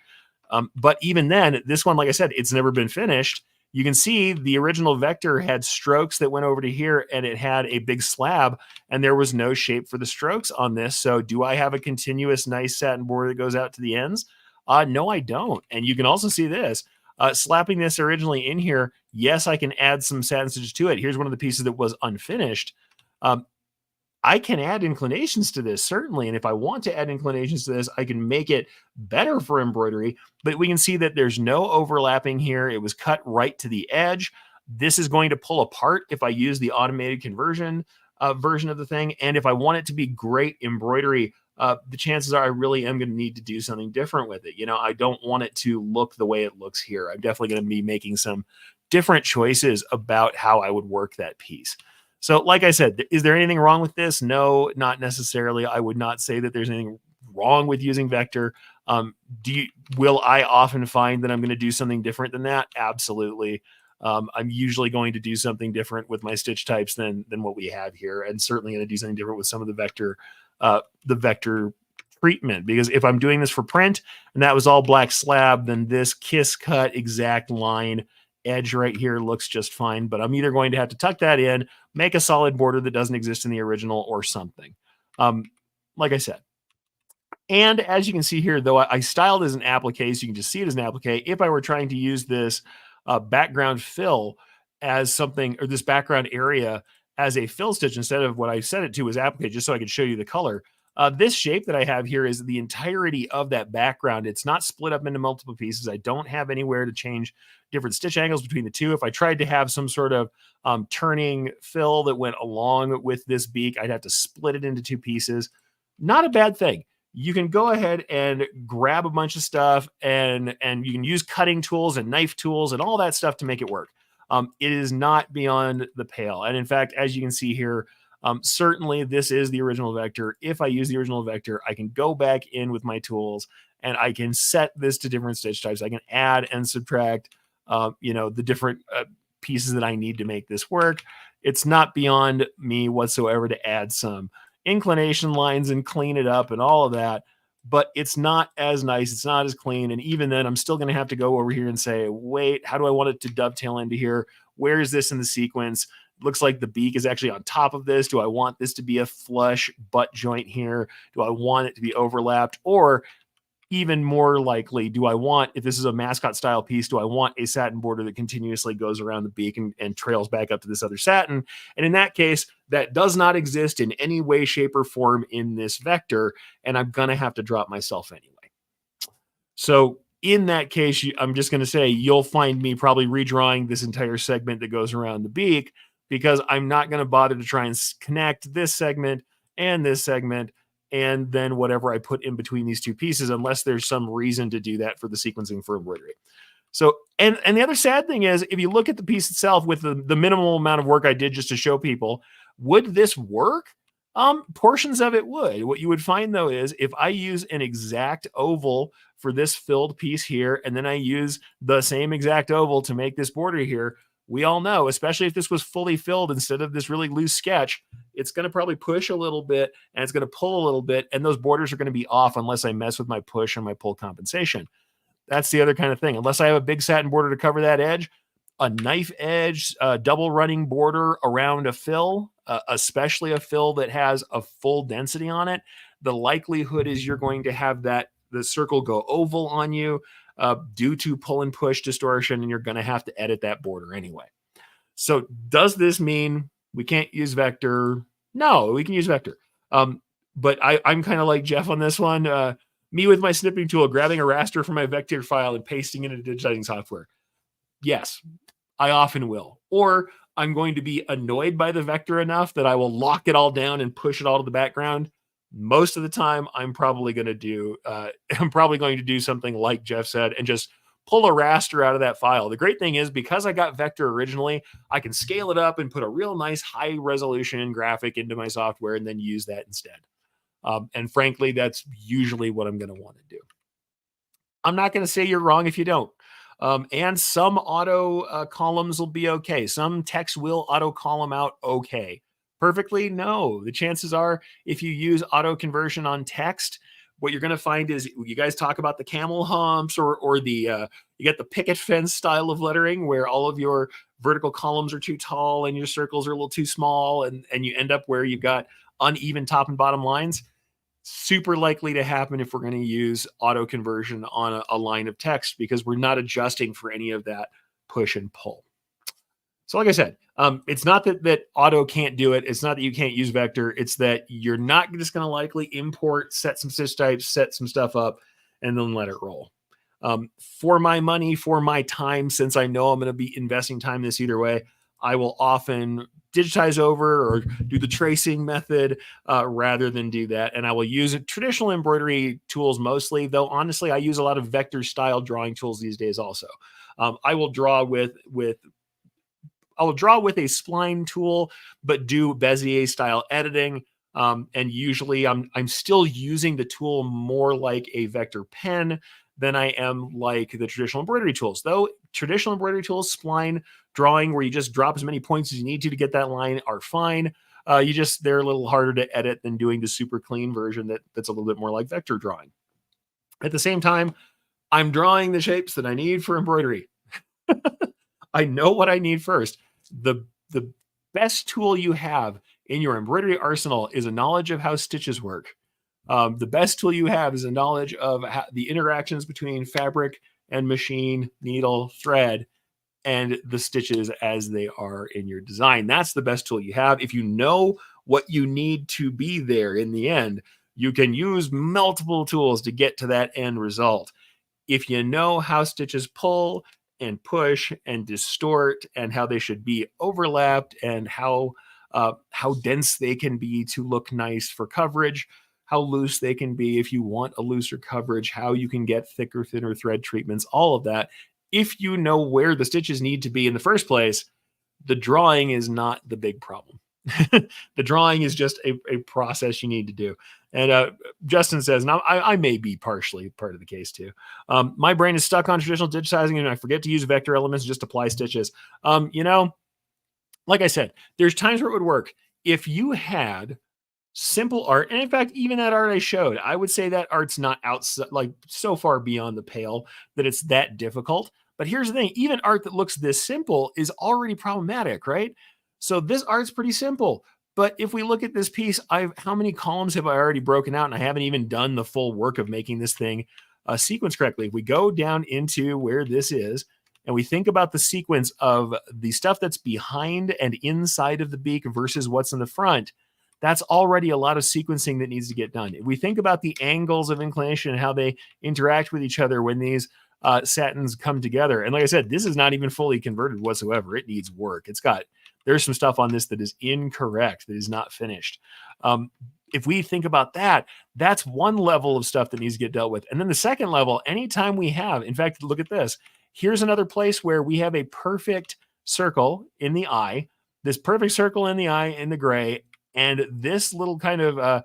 But even then, this one, like I said, it's never been finished. You can see the original vector had strokes that went over to here, and it had a big slab, and there was no shape for the strokes on this. So do I have a continuous nice satin border that goes out to the ends? No, I don't. And you can also see this. Slapping this originally in here, yes, I can add some satin stitches to it. Here's one of the pieces that was unfinished. I can add inclinations to this, certainly. And if I want to add inclinations to this, I can make it better for embroidery. But we can see that there's no overlapping here. It was cut right to the edge. This is going to pull apart if I use the automated conversion version of the thing. And if I want it to be great embroidery, the chances are I really am going to need to do something different with it. I don't want it to look the way it looks here. I'm definitely going to be making some different choices about how I would work that piece. So, like I said, is there anything wrong with this? No, not necessarily. I would not say that there's anything wrong with using vector. Will I often find that I'm going to do something different than that? Absolutely. I'm usually going to do something different with my stitch types than what we have here, and certainly going to do something different with some of the vector treatment. Because if I'm doing this for print and that was all black slab, then this kiss cut exact line edge right here looks just fine. But I'm either going to have to tuck that in, make a solid border that doesn't exist in the original, or something. Like I said. And as you can see here, though I styled as an applique, so you can just see it as an applique. If I were trying to use this background fill as something, or this background area as a fill stitch instead of what I set it to as applique, just so I could show you the color. This shape that I have here is the entirety of that background. It's not split up into multiple pieces. I don't have anywhere to change different stitch angles between the two. If I tried to have some sort of turning fill that went along with this beak, I'd have to split it into two pieces. Not a bad thing. You can go ahead and grab a bunch of stuff, and you can use cutting tools and knife tools and all that stuff to make it work. It is not beyond the pale. And in fact, as you can see here, certainly this is the original vector. If I use the original vector, I can go back in with my tools and I can set this to different stitch types. I can add and subtract, the different pieces that I need to make this work. It's not beyond me whatsoever to add some inclination lines and clean it up and all of that, but it's not as nice. It's not as clean. And even then, I'm still going to have to go over here and say, wait, how do I want it to dovetail into here? Where is this in the sequence? Looks like the beak is actually on top of this. Do I want this to be a flush butt joint here? Do I want it to be overlapped? Or even more likely, do I want, if this is a mascot style piece, do I want a satin border that continuously goes around the beak and trails back up to this other satin? And in that case, that does not exist in any way, shape, or form in this vector, and I'm going to have to drop myself anyway. So in that case, I'm just going to say you'll find me probably redrawing this entire segment that goes around the beak, because I'm not going to bother to try and connect this segment and this segment and then whatever I put in between these two pieces, unless there's some reason to do that for the sequencing for embroidery. So, and the other sad thing is, if you look at the piece itself with the minimal amount of work I did just to show people, would this work? Portions of it would. What you would find though is, if I use an exact oval for this filled piece here, and then I use the same exact oval to make this border here, we all know, especially if this was fully filled instead of this really loose sketch, it's going to probably push a little bit and it's going to pull a little bit, and those borders are going to be off unless I mess with my push and my pull compensation. That's the other kind of thing. Unless I have a big satin border to cover that edge, a knife edge, double running border around a fill, especially a fill that has a full density on it, the likelihood is you're going to have the circle go oval on you due to pull and push distortion, and you're going to have to edit that border anyway. So does this mean we can't use vector? No, we can use vector. But I'm kind of like Jeff on this one. Me with my snipping tool, grabbing a raster from my vector file and pasting it into digitizing software. Yes, I often will. Or I'm going to be annoyed by the vector enough that I will lock it all down and push it all to the background. Most of the time, I'm probably going to do something like Jeff said and just pull a raster out of that file. The great thing is, because I got vector originally, I can scale it up and put a real nice high resolution graphic into my software and then use that instead. And frankly, that's usually what I'm going to want to do. I'm not going to say you're wrong if you don't. And some auto columns will be okay. Some text will auto column out okay. Perfectly? No. The chances are, if you use auto conversion on text, what you're going to find is, you guys talk about the camel humps or the you get the picket fence style of lettering where all of your vertical columns are too tall and your circles are a little too small, and you end up where you've got uneven top and bottom lines. Super likely to happen if we're going to use auto conversion on a line of text, because we're not adjusting for any of that push and pull. So like I said, it's not that auto can't do it. It's not that you can't use vector. It's that you're not just going to likely import, set some stitch types, set some stuff up, and then let it roll. For my money, for my time, since I know I'm going to be investing time in this either way, I will often digitize over or do the tracing method rather than do that. And I will use traditional embroidery tools mostly, though honestly, I use a lot of vector style drawing tools these days also. I will draw with a spline tool, but do Bezier style editing. And usually I'm still using the tool more like a vector pen than I am like the traditional embroidery tools. Though traditional embroidery tools, spline drawing, where you just drop as many points as you need to get that line, are fine. They're a little harder to edit than doing the super clean version that's a little bit more like vector drawing. At the same time, I'm drawing the shapes that I need for embroidery. I know what I need first. The best tool you have in your embroidery arsenal is a knowledge of how stitches work. The best tool you have is a knowledge of the interactions between fabric and machine, needle, thread, and the stitches as they are in your design. That's the best tool you have. If you know what you need to be there in the end, you can use multiple tools to get to that end result. If you know how stitches pull and push and distort and how they should be overlapped and how dense they can be to look nice for coverage, how loose they can be if you want a looser coverage, how you can get thicker, thinner thread treatments, all of that. If you know where the stitches need to be in the first place, the drawing is not the big problem. The drawing is just a process you need to do. And Justin says, now I may be partially part of the case too. My brain is stuck on traditional digitizing and I forget to use vector elements, just apply stitches. You know, like I said, there's times where it would work. If you had simple art, and in fact, even that art I showed, I would say that art's not outside, like so far beyond the pale that it's that difficult. But here's the thing, even art that looks this simple is already problematic, right? So this art's pretty simple. But if we look at this piece, how many columns have I already broken out? And I haven't even done the full work of making this thing sequence correctly. If we go down into where this is, and we think about the sequence of the stuff that's behind and inside of the beak versus what's in the front, that's already a lot of sequencing that needs to get done. If we think about the angles of inclination and how they interact with each other when these satins come together, and like I said, this is not even fully converted whatsoever. It needs work. There's some stuff on this that is incorrect, that is not finished. If we think about that, that's one level of stuff that needs to get dealt with. And then the second level, anytime we have, in fact, look at this. Here's another place where we have a perfect circle in the eye, this perfect circle in the eye in the gray, and this little kind of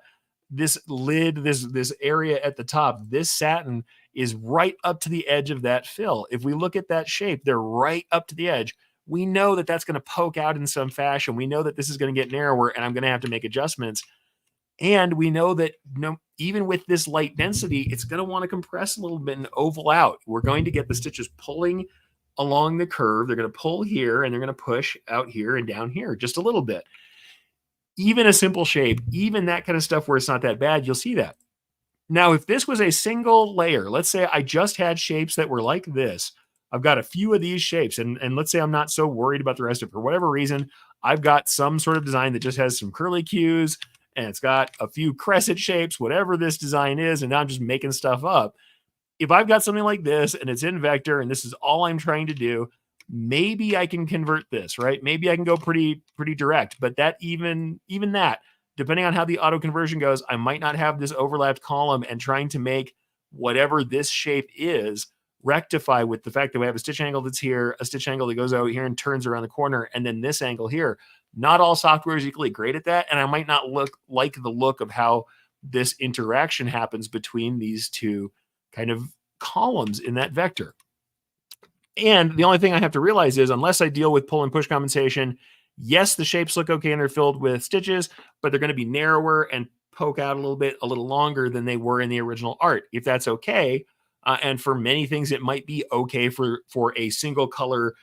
this lid, this area at the top, this satin is right up to the edge of that fill. If we look at that shape, they're right up to the edge. We know that that's going to poke out in some fashion. We know that this is going to get narrower and I'm going to have to make adjustments. And we know that even with this light density, it's going to want to compress a little bit and oval out. We're going to get the stitches pulling along the curve. They're going to pull here and they're going to push out here and down here just a little bit. Even a simple shape, even that kind of stuff where it's not that bad, you'll see that. Now, if this was a single layer, let's say I just had shapes that were like this, I've got a few of these shapes, and let's say I'm not so worried about the rest of it. For whatever reason, I've got some sort of design that just has some curly cues, and it's got a few crescent shapes, whatever this design is, and now I'm just making stuff up. If I've got something like this, and it's in vector, and this is all I'm trying to do, maybe I can convert this, right? Maybe I can go pretty direct, but that even that, depending on how the auto conversion goes, I might not have this overlapped column and trying to make whatever this shape is rectify with the fact that we have a stitch angle that's here, a stitch angle that goes out here and turns around the corner, and then this angle here. Not all software is equally great at that, and I might not like the look of how this interaction happens between these two kind of columns in that vector. And the only thing I have to realize is unless I deal with pull and push compensation, yes, the shapes look okay and they're filled with stitches, but they're going to be narrower and poke out a little bit, a little longer than they were in the original art. If that's okay, and for many things, it might be okay for a single color,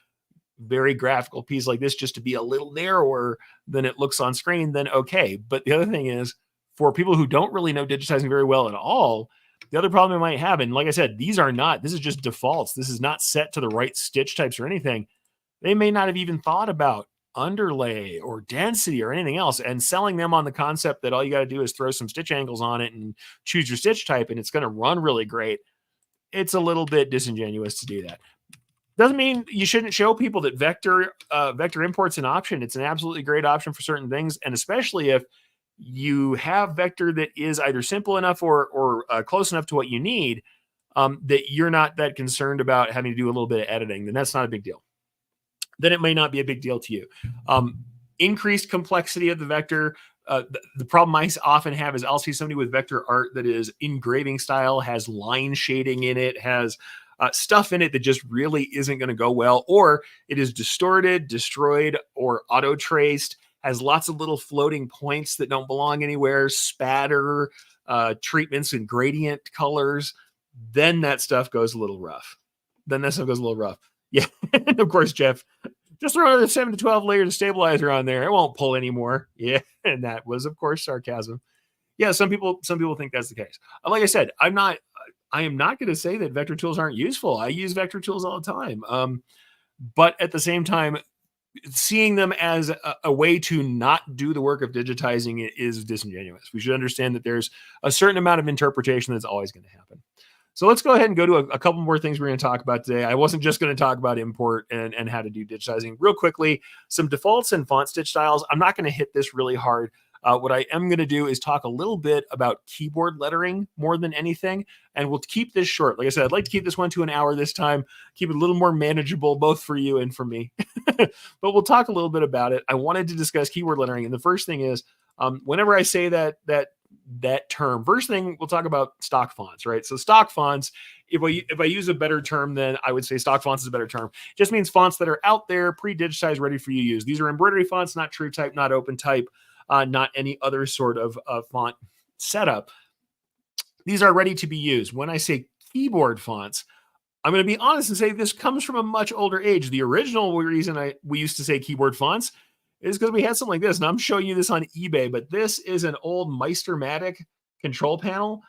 very graphical piece like this just to be a little narrower than it looks on screen, then okay. But the other thing is, for people who don't really know digitizing very well at all, the other problem I might have, and like I said, this is just defaults. This is not set to the right stitch types or anything. They may not have even thought about underlay or density or anything else, and selling them on the concept that all you got to do is throw some stitch angles on it and choose your stitch type and it's going to run really great. It's a little bit disingenuous to do that. Doesn't mean you shouldn't show people that vector import's an option. It's an absolutely great option for certain things, and especially if you have vector that is either simple enough or close enough to what you need, that you're not that concerned about having to do a little bit of editing, then that's not a big deal. Then it may not be a big deal to you. Increased complexity of the vector. The problem I often have is I'll see somebody with vector art that is engraving style, has line shading in it, has stuff in it that just really isn't going to go well, or it is distorted, destroyed, or auto traced, has lots of little floating points that don't belong anywhere, spatter, treatments and gradient colors. Then that stuff goes a little rough. Yeah. And of course, Jeff, just throw another 7 to 12 layers of stabilizer on there. It won't pull anymore. Yeah. And that was, of course, sarcasm. Yeah. Some people think that's the case. Like I said, I am not going to say that vector tools aren't useful. I use vector tools all the time. but at the same time, seeing them as a way to not do the work of digitizing it is disingenuous. We should understand that there's a certain amount of interpretation that's always going to happen. So let's go ahead and go to a couple more things we're going to talk about today. I wasn't just going to talk about import and how to do digitizing. Real quickly, some defaults and font stitch styles. I'm not going to hit this really hard. What I am going to do is talk a little bit about keyboard lettering more than anything, and we'll keep this short. Like I said, I'd like to keep this one to an hour this time, keep it a little more manageable, both for you and for me. But we'll talk a little bit about it. I wanted to discuss keyword lettering, and the first thing is, whenever I say that term, first thing we'll talk about stock fonts, right? So stock fonts, if I use a better term, then I would say stock fonts is a better term. It just means fonts that are out there, pre-digitized, ready for you to use. These are embroidery fonts, not true type, not open type, not any other sort of font setup. These are ready to be used. When I say keyboard fonts, I'm going to be honest and say this comes from a much older age. The original reason we used to say keyboard fonts is because we had something like this, and I'm showing you this on eBay, but this is an old Meistermatic control panel.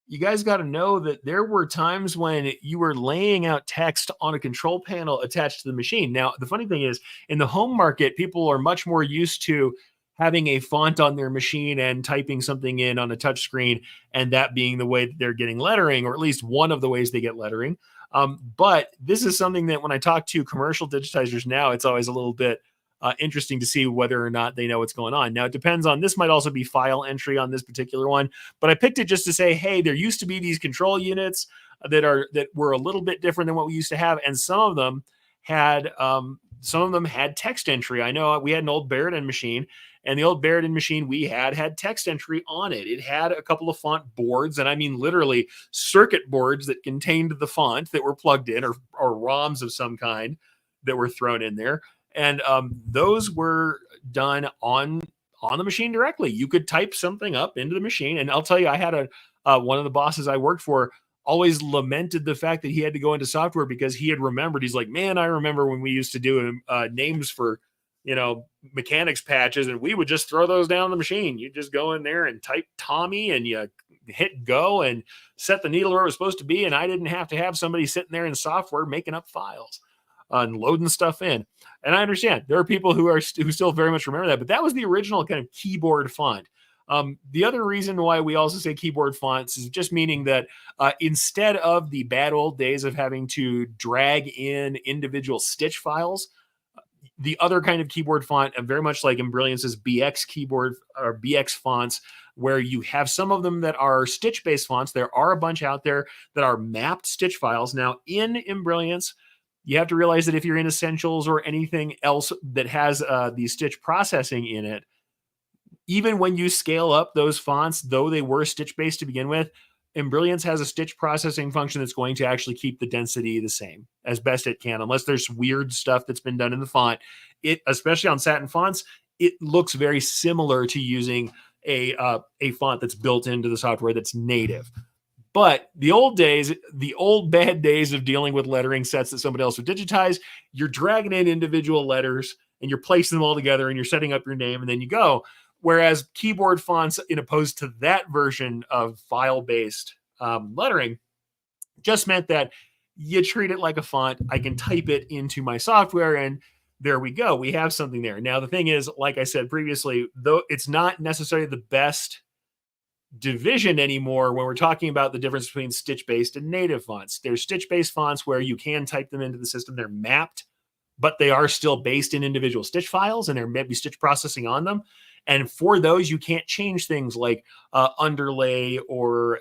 You guys got to know that there were times when you were laying out text on a control panel attached to the machine. Now, the funny thing is, in the home market, people are much more used to having a font on their machine and typing something in on a touch screen, and that being the way that they're getting lettering, or at least one of the ways they get lettering. But this is something that when I talk to commercial digitizers now, it's always a little bit interesting to see whether or not they know what's going on. Now, it depends on, this might also be file entry on this particular one, but I picked it just to say, hey, there used to be these control units that were a little bit different than what we used to have, and some of them had text entry. I know we had an old Barrett machine, and the old Barrett machine we had text entry on it. It had a couple of font boards, and I mean literally circuit boards that contained the font that were plugged in, or ROMs of some kind that were thrown in there. And those were done on the machine directly. You could type something up into the machine, and I'll tell you, I had one of the bosses I worked for always lamented the fact that he had to go into software because he had remembered. He's like, man, I remember when we used to do names for, mechanics patches, and we would just throw those down the machine. You just go in there and type Tommy, and you hit go and set the needle where it was supposed to be. And I didn't have to have somebody sitting there in software making up files and loading stuff in. And I understand there are people who still very much remember that, but that was the original kind of keyboard font. The other reason why we also say keyboard fonts is just meaning that instead of the bad old days of having to drag in individual stitch files, the other kind of keyboard font, very much like Embrilliance's BX keyboard or BX fonts, where you have some of them that are stitch-based fonts. There are a bunch out there that are mapped stitch files. Now, in Embrilliance, you have to realize that if you're in Essentials or anything else that has the stitch processing in it, even when you scale up those fonts, though they were stitch-based to begin with, Embrilliance has a stitch processing function that's going to actually keep the density the same as best it can, unless there's weird stuff that's been done in the font. It, especially on satin fonts, it looks very similar to using a font that's built into the software that's native. But the old bad days of dealing with lettering sets that somebody else would digitize, you're dragging in individual letters and you're placing them all together and you're setting up your name and then you go. Whereas keyboard fonts, in opposed to that version of file-based lettering, just meant that you treat it like a font. I can type it into my software, and there we go. We have something there. Now, the thing is, like I said previously, though it's not necessarily the best division anymore when we're talking about the difference between stitch-based and native fonts. There's stitch-based fonts where you can type them into the system. They're mapped, but they are still based in individual stitch files, and there may be stitch processing on them. And for those, you can't change things like underlay or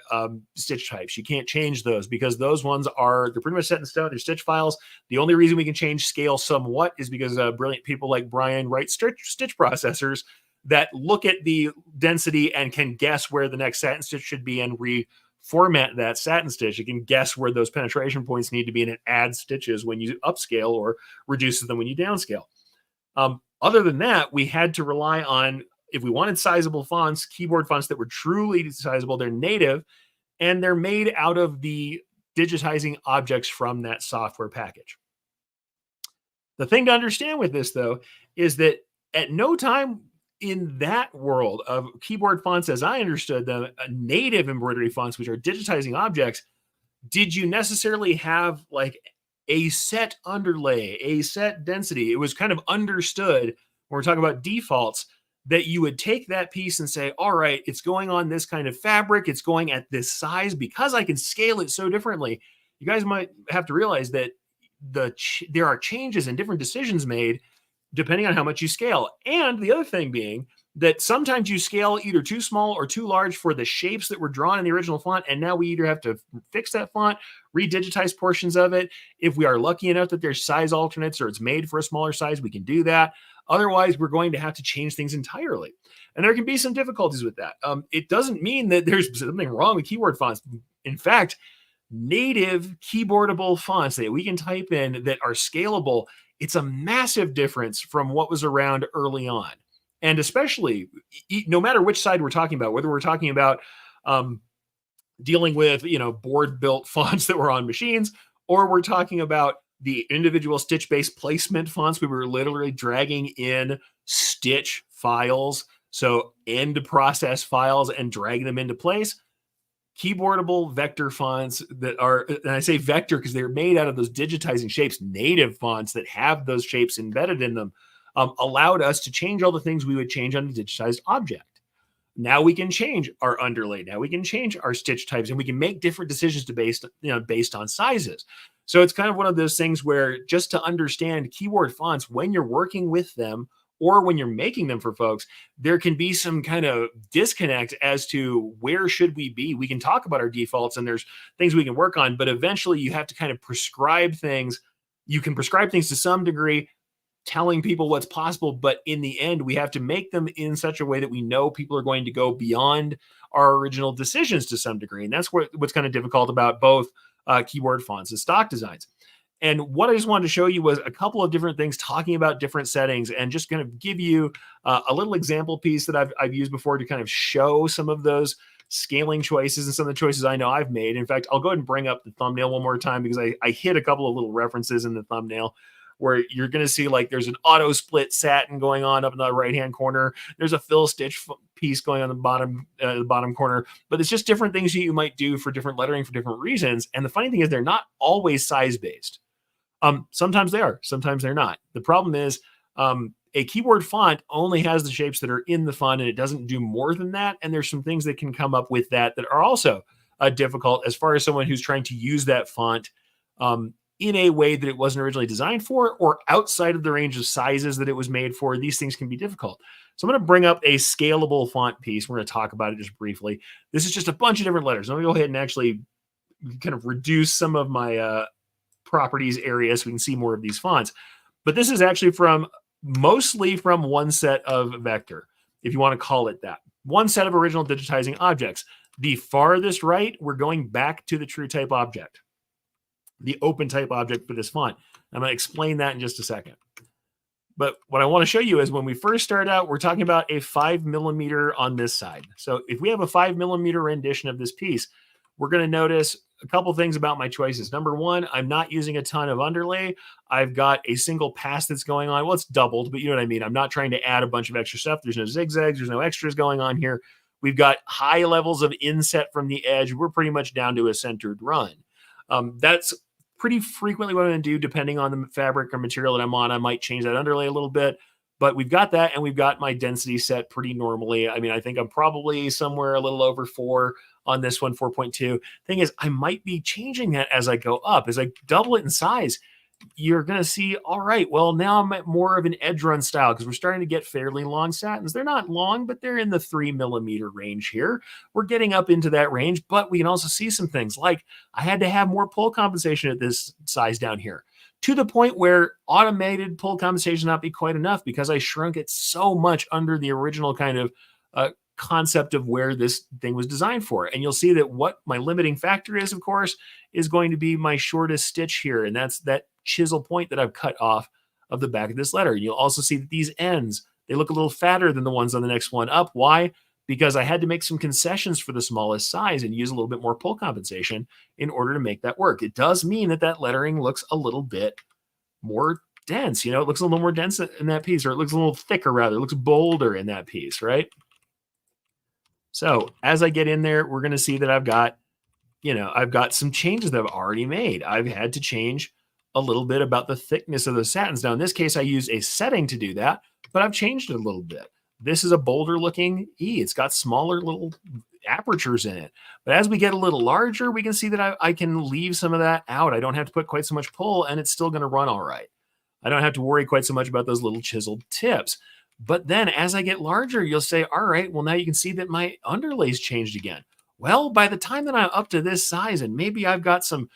stitch types. You can't change those because those ones they're pretty much set in stone. They're stitch files. The only reason we can change scale somewhat is because brilliant people like Brian write stitch processors that look at the density and can guess where the next satin stitch should be and reformat that satin stitch. It can guess where those penetration points need to be, and it adds stitches when you upscale or reduces them when you downscale. Other than that, we had to rely on, if we wanted sizable fonts, keyboard fonts that were truly sizable, they're native, and they're made out of the digitizing objects from that software package. The thing to understand with this, though, is that at no time in that world of keyboard fonts, as I understood them, native embroidery fonts, which are digitizing objects, did you necessarily have like a set underlay, a set density. It was kind of understood when we're talking about defaults that you would take that piece and say, all right, it's going on this kind of fabric, it's going at this size because I can scale it so differently. You guys might have to realize that there are changes and different decisions made depending on how much you scale. And the other thing being that sometimes you scale either too small or too large for the shapes that were drawn in the original font. And now we either have to fix that font, redigitize portions of it. If we are lucky enough that there's size alternates or it's made for a smaller size, we can do that. Otherwise, we're going to have to change things entirely. And there can be some difficulties with that. It doesn't mean that there's something wrong with keyboard fonts. In fact, native keyboardable fonts that we can type in that are scalable, it's a massive difference from what was around early on. And especially, no matter which side we're talking about, whether we're talking about dealing with, board built fonts that were on machines, or we're talking about the individual stitch based placement fonts, we were literally dragging in stitch files, so end process files, and dragging them into place. Keyboardable vector fonts that are, and I say vector because they're made out of those digitizing shapes, native fonts that have those shapes embedded in them, allowed us to change all the things we would change on a digitized object. Now we can change our underlay. Now we can change our stitch types, and we can make different decisions based on sizes. So it's kind of one of those things where just to understand keyboard fonts when you're working with them or when you're making them for folks, there can be some kind of disconnect as to where should we be. We can talk about our defaults and there's things we can work on, but eventually you have to kind of prescribe things. You can prescribe things to some degree, telling people what's possible, but in the end, we have to make them in such a way that we know people are going to go beyond our original decisions to some degree. And that's what's kind of difficult about both keyboard fonts and stock designs. And what I just wanted to show you was a couple of different things talking about different settings and just kind of give you a little example piece that I've used before to kind of show some of those scaling choices and some of the choices I know I've made. In fact, I'll go ahead and bring up the thumbnail one more time because I hit a couple of little references in the thumbnail where you're going to see like there's an auto split satin going on up in the right-hand corner. There's a fill stitch piece going on the bottom corner, but it's just different things that you might do for different lettering for different reasons. And the funny thing is they're not always size-based. Sometimes they are, sometimes they're not. The problem is a keyboard font only has the shapes that are in the font and it doesn't do more than that. And there's some things that can come up with that are also difficult as far as someone who's trying to use that font in a way that it wasn't originally designed for or outside of the range of sizes that it was made for. These things can be difficult. So I'm going to bring up a scalable font piece. We're going to talk about it just briefly. This is just a bunch of different letters. I'm going to go ahead and actually kind of reduce some of my properties area so we can see more of these fonts. But this is actually mostly from one set of vector, if you want to call it that. One set of original digitizing objects. The farthest right, we're going back to the true type object, the open type object for this font. I'm going to explain that in just a second. But what I want to show you is when we first start out, we're talking about a 5mm on this side. So if we have a 5mm rendition of this piece, we're going to notice a couple things about my choices. Number one, I'm not using a ton of underlay. I've got a single pass that's going on. Well, it's doubled, but you know what I mean. I'm not trying to add a bunch of extra stuff. There's no zigzags. There's no extras going on here. We've got high levels of inset from the edge. We're pretty much down to a centered run. That's pretty frequently what I'm going to do, depending on the fabric or material that I'm on. I might change that underlay a little bit, but we've got that, and we've got my density set pretty normally. I mean, I think I'm probably somewhere a little over 4 on this one, 4.2. Thing is, I might be changing that as I go up. As I double it in size, you're going to see, all right, well, now I'm at more of an edge run style because we're starting to get fairly long satins. They're not long, but they're in the 3mm range here. We're getting up into that range, but we can also see some things like I had to have more pull compensation at this size down here, to the point where automated pull compensation not be quite enough because I shrunk it so much under the original kind of concept of where this thing was designed for. And you'll see that what my limiting factor is, of course, is going to be my shortest stitch here. And that's that chisel point that I've cut off of the back of this letter. You'll also see that these ends, they look a little fatter than the ones on the next one up. Why? Because I had to make some concessions for the smallest size and use a little bit more pull compensation in order to make that work. It does mean that that lettering looks a little bit more dense. You know, it looks a little more dense in that piece, or it looks a little thicker rather. It looks bolder in that piece, right? So as I get in there, we're going to see that I've got some changes that I've already made. I've had to change a little bit about the thickness of the satins. Now, in this case, I used a setting to do that, but I've changed it a little bit. This is a bolder looking E. It's got smaller little apertures in it. But as we get a little larger, we can see that I can leave some of that out. I don't have to put quite so much pull, and it's still going to run all right. I don't have to worry quite so much about those little chiseled tips. But then as I get larger, you'll say, all right, well, now you can see that my underlay's changed again. Well, by the time that I'm up to this size, and maybe I've got some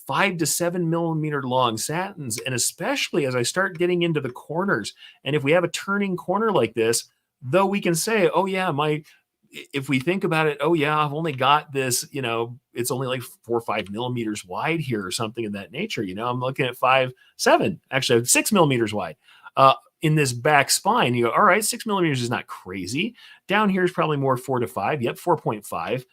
5 to 7 millimeter long satins, and especially as I start getting into the corners, and if we have a turning corner like this, though we can say, oh yeah, if we think about it, oh yeah, I've only got this, it's only like 4 or 5 millimeters wide here or something of that nature. I'm looking at 5, 7, actually 6 millimeters wide in this back spine. You go, all right, 6 millimeters is not crazy. Down here is probably more 4 to 5. Yep, 4.5.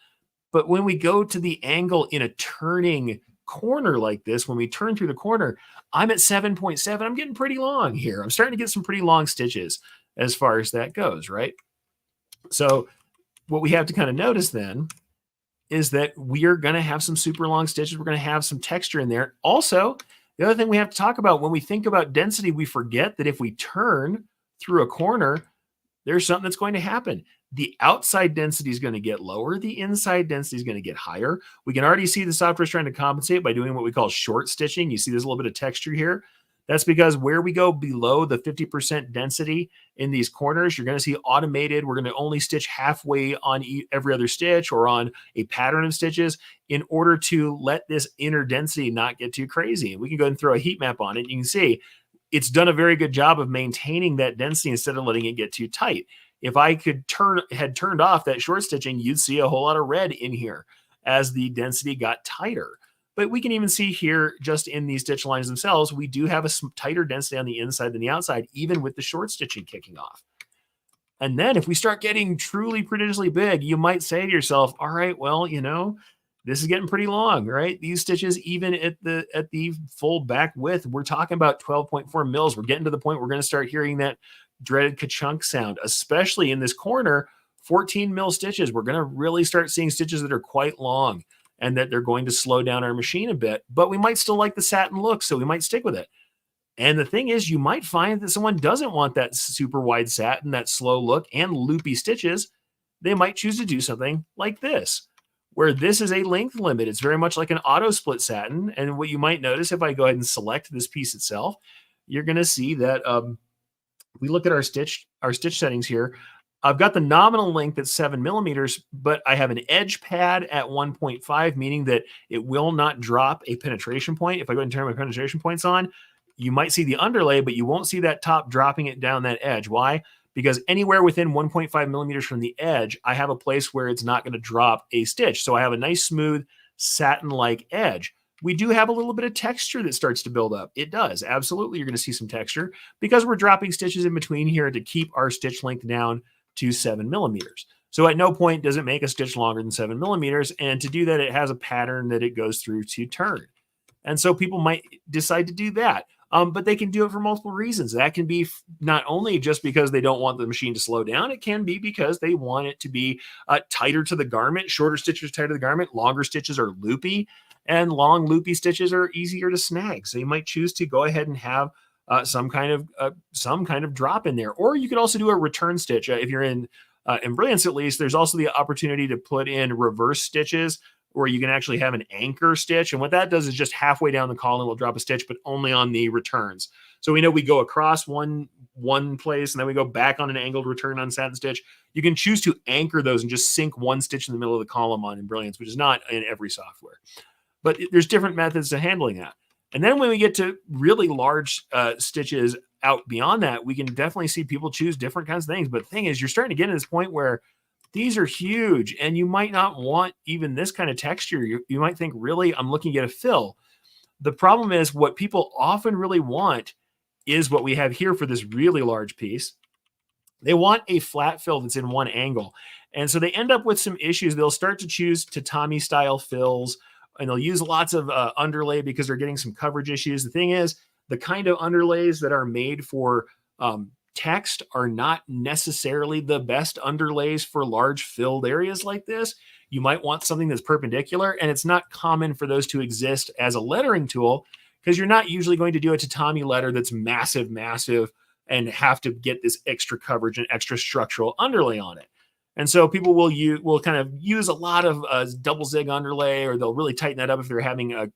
But when we go to the angle in a turning corner like this, when we turn through the corner, I'm at 7.7. I'm getting pretty long here. I'm starting to get some pretty long stitches as far as that goes, right? So what we have to kind of notice then is that we are going to have some super long stitches. We're going to have some texture in there. Also, the other thing we have to talk about when we think about density, we forget that if we turn through a corner, there's something that's going to happen. The outside density is going to get lower. The inside density is going to get higher. We can already see the software is trying to compensate by doing what we call short stitching. You see there's a little bit of texture here. That's because where we go below the 50% density in these corners, you're going to see automated. We're going to only stitch halfway on every other stitch or on a pattern of stitches in order to let this inner density not get too crazy. We can go ahead and throw a heat map on it. You can see it's done a very good job of maintaining that density instead of letting it get too tight. If I had turned off that short stitching, you'd see a whole lot of red in here as the density got tighter. But we can even see here, just in these stitch lines themselves, we do have a tighter density on the inside than the outside, even with the short stitching kicking off. And then if we start getting truly prodigiously big, you might say to yourself, all right, well, this is getting pretty long, right? These stitches, even at the full back width, we're talking about 12.4 mils. We're getting to the point we're going to start hearing that dreaded ka-chunk sound, especially in this corner, 14 mil stitches. We're going to really start seeing stitches that are quite long, and that they're going to slow down our machine a bit, but we might still like the satin look, so we might stick with it. And the thing is, you might find that someone doesn't want that super wide satin, that slow look, and loopy stitches. They might choose to do something like this, where this is a length limit. It's very much like an auto split satin. And what you might notice, if I go ahead and select this piece itself, you're going to see that we look at our stitch settings here. I've got the nominal length at 7 millimeters, but I have an edge pad at 1.5, meaning that it will not drop a penetration point. If I go ahead and turn my penetration points on, you might see the underlay, but you won't see that top dropping it down that edge. Why? Because anywhere within 1.5 millimeters from the edge, I have a place where it's not going to drop a stitch. So I have a nice, smooth, satin-like edge. We do have a little bit of texture that starts to build up. It does. Absolutely, you're going to see some texture because we're dropping stitches in between here to keep our stitch length down to 7 millimeters. So at no point does it make a stitch longer than 7 millimeters. And to do that, it has a pattern that it goes through to turn. And so people might decide to do that. But they can do it for multiple reasons. That can be not only just because they don't want the machine to slow down, it can be because they want it to be tighter to the garment. Shorter stitches tighter to the garment, longer stitches are loopy, and long loopy stitches are easier to snag. So you might choose to go ahead and have some kind of drop in there. Or you could also do a return stitch. If you're in Embroidery, at least, there's also the opportunity to put in reverse stitches, where you can actually have an anchor stitch. And what that does is just halfway down the column, we'll drop a stitch, but only on the returns. So we know we go across one place, and then we go back on an angled return on satin stitch. You can choose to anchor those and just sink one stitch in the middle of the column on Embroidery, which is not in every software. But there's different methods to handling that. And then when we get to really large stitches out beyond that, we can definitely see people choose different kinds of things. But the thing is, you're starting to get to this point where these are huge, and you might not want even this kind of texture. You might think, really, I'm looking at a fill. The problem is what people often really want is what we have here for this really large piece. They want a flat fill that's in one angle. And so they end up with some issues. They'll start to choose tatami style fills, and they'll use lots of underlay because they're getting some coverage issues. The thing is, the kind of underlays that are made for text are not necessarily the best underlays for large filled areas like this. You might want something that's perpendicular, and it's not common for those to exist as a lettering tool. because you're not usually going to do a tatami letter that's massive, massive, and have to get this extra coverage and extra structural underlay on it. And so people will kind of use a lot of double zig underlay, or they'll really tighten that up if they're having a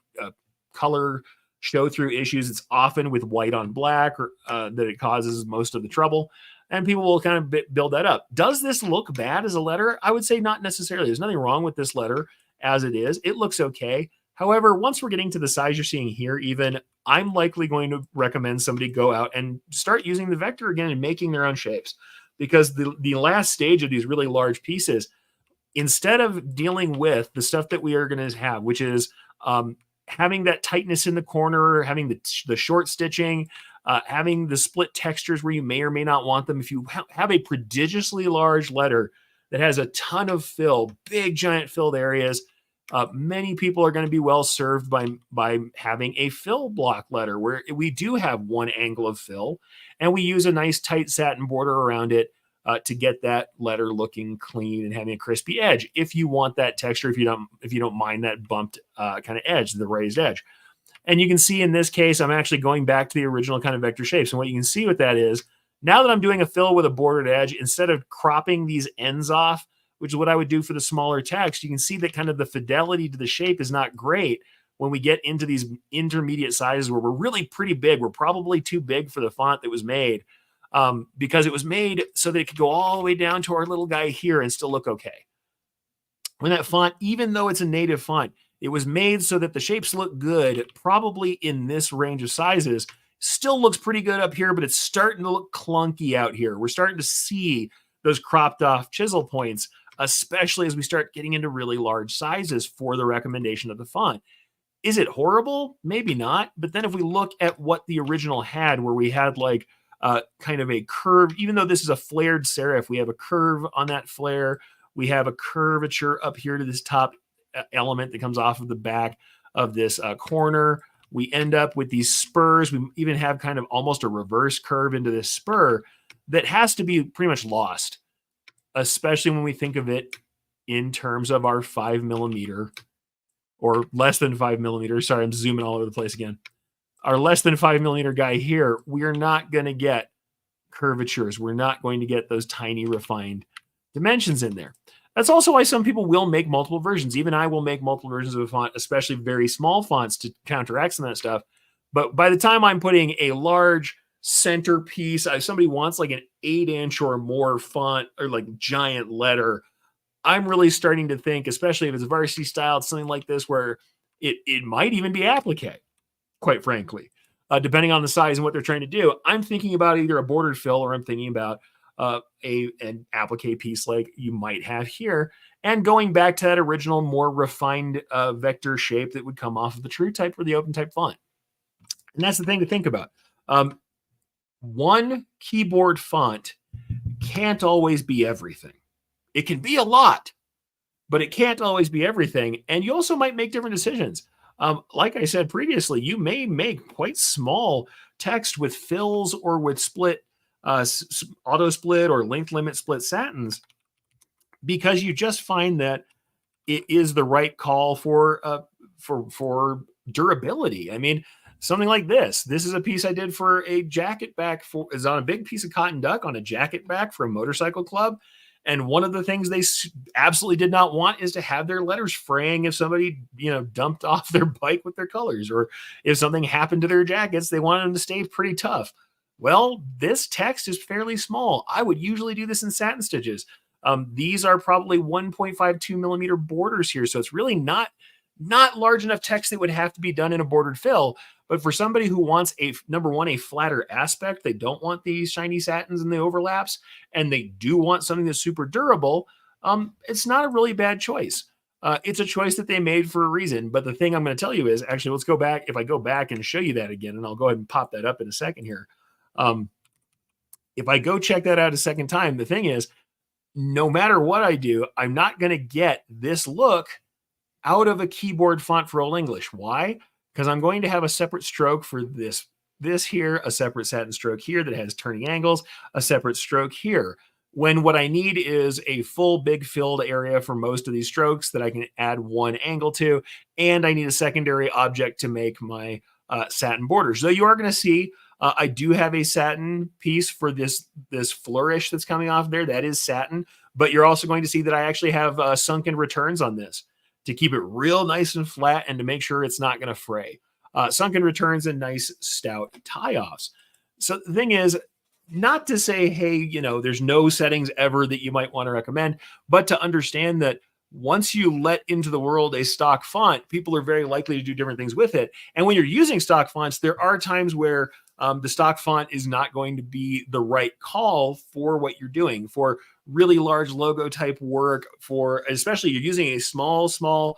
color show through issues. It's often with white on black or that it causes most of the trouble. And people will kind of build that up. Does this look bad as a letter? I would say not necessarily. There's nothing wrong with this letter as it is. It looks okay. However, once we're getting to the size you're seeing here, even, I'm likely going to recommend somebody go out and start using the vector again and making their own shapes. Because the last stage of these really large pieces, instead of dealing with the stuff that we are going to have, which is having that tightness in the corner, having the short stitching, having the split textures where you may or may not want them. If you have a prodigiously large letter that has a ton of fill, big giant filled areas, many people are going to be well served by having a fill block letter where we do have one angle of fill, and we use a nice tight satin border around it to get that letter looking clean and having a crispy edge. If you want that texture, if you don't mind that bumped kind of edge, the raised edge. And you can see in this case, I'm actually going back to the original kind of vector shapes. And what you can see with that is, now that I'm doing a fill with a bordered edge, instead of cropping these ends off, which is what I would do for the smaller text, you can see that kind of the fidelity to the shape is not great when we get into these intermediate sizes where we're really pretty big. We're probably too big for the font that was made, because it was made so that it could go all the way down to our little guy here and still look okay. When that font, even though it's a native font, it was made so that the shapes look good, probably in this range of sizes. Still looks pretty good up here, but it's starting to look clunky out here. We're starting to see those cropped off chisel points, especially as we start getting into really large sizes for the recommendation of the font. Is it horrible? Maybe not. But then if we look at what the original had, where we had like kind of a curve, even though this is a flared serif, we have a curve on that flare. We have a curvature up here to this top element that comes off of the back of this corner. We end up with these spurs. We even have kind of almost a reverse curve into this spur that has to be pretty much lost, especially when we think of it in terms of our 5mm or less than 5mm. Sorry, I'm zooming all over the place again. Our less than 5mm guy here, we're not going to get curvatures. We're not going to get those tiny refined dimensions in there. That's also why some people will make multiple versions. Even I will make multiple versions of a font, especially very small fonts, to counteract some of that stuff. But by the time I'm putting a large centerpiece, if somebody wants like an 8-inch or more font or like giant letter, I'm really starting to think, especially if it's a varsity style, something like this, where it might even be applique, quite frankly, depending on the size and what they're trying to do. I'm thinking about either a bordered fill, or I'm thinking about an applique piece like you might have here, and going back to that original more refined vector shape that would come off of the true type or the open type font. And that's the thing to think about. One keyboard font can't always be everything. It can be a lot, but it can't always be everything. And you also might make different decisions. Like I said previously, you may make quite small text with fills or with split auto split or length limit split satins, because you just find that it is the right call for durability. I mean, something like this. This is a piece I did for a jacket back is on a big piece of cotton duck on a jacket back for a motorcycle club. And one of the things they absolutely did not want is to have their letters fraying if somebody, dumped off their bike with their colors, or if something happened to their jackets, they wanted them to stay pretty tough. Well, this text is fairly small. I would usually do this in satin stitches. These are probably 1.52mm borders here. So it's really not large enough text that would have to be done in a bordered fill. But for somebody who wants number one, a flatter aspect, they don't want these shiny satins and the overlaps, and they do want something that's super durable, it's not a really bad choice. It's a choice that they made for a reason. But the thing I'm going to tell you is, actually, let's go back. If I go back and show you that again, and I'll go ahead and pop that up in a second here. If I go check that out a second time, the thing is, no matter what I do, I'm not going to get this look out of a keyboard font for Old English. Why? Because I'm going to have a separate stroke for this here, a separate satin stroke here that has turning angles, a separate stroke here. When what I need is a full big filled area for most of these strokes that I can add one angle to, and I need a secondary object to make my satin borders. So you are going to see, I do have a satin piece for this flourish that's coming off there. That is satin, but you're also going to see that I actually have sunken returns on this to keep it real nice and flat and to make sure it's not going to fray. Sunken returns and nice stout tie-offs. So the thing is, not to say, hey, there's no settings ever that you might want to recommend, but to understand that once you let into the world a stock font, people are very likely to do different things with it. And when you're using stock fonts, there are times where the stock font is not going to be the right call for what you're doing, for really large logo type work, for especially you're using a small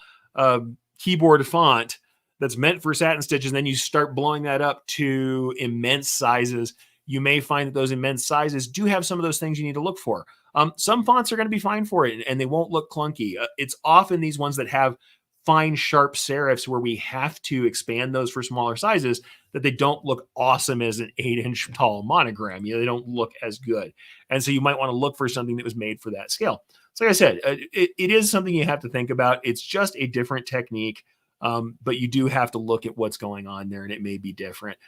keyboard font that's meant for satin stitches, and then you start blowing that up to immense sizes. You may find that those immense sizes do have some of those things you need to look for. Some fonts are going to be fine for it, and they won't look clunky. It's often these ones that have fine, sharp serifs where we have to expand those for smaller sizes that they don't look awesome as an 8-inch tall monogram. They don't look as good. And so you might want to look for something that was made for that scale. So like I said, it is something you have to think about. It's just a different technique, but you do have to look at what's going on there, and it may be different.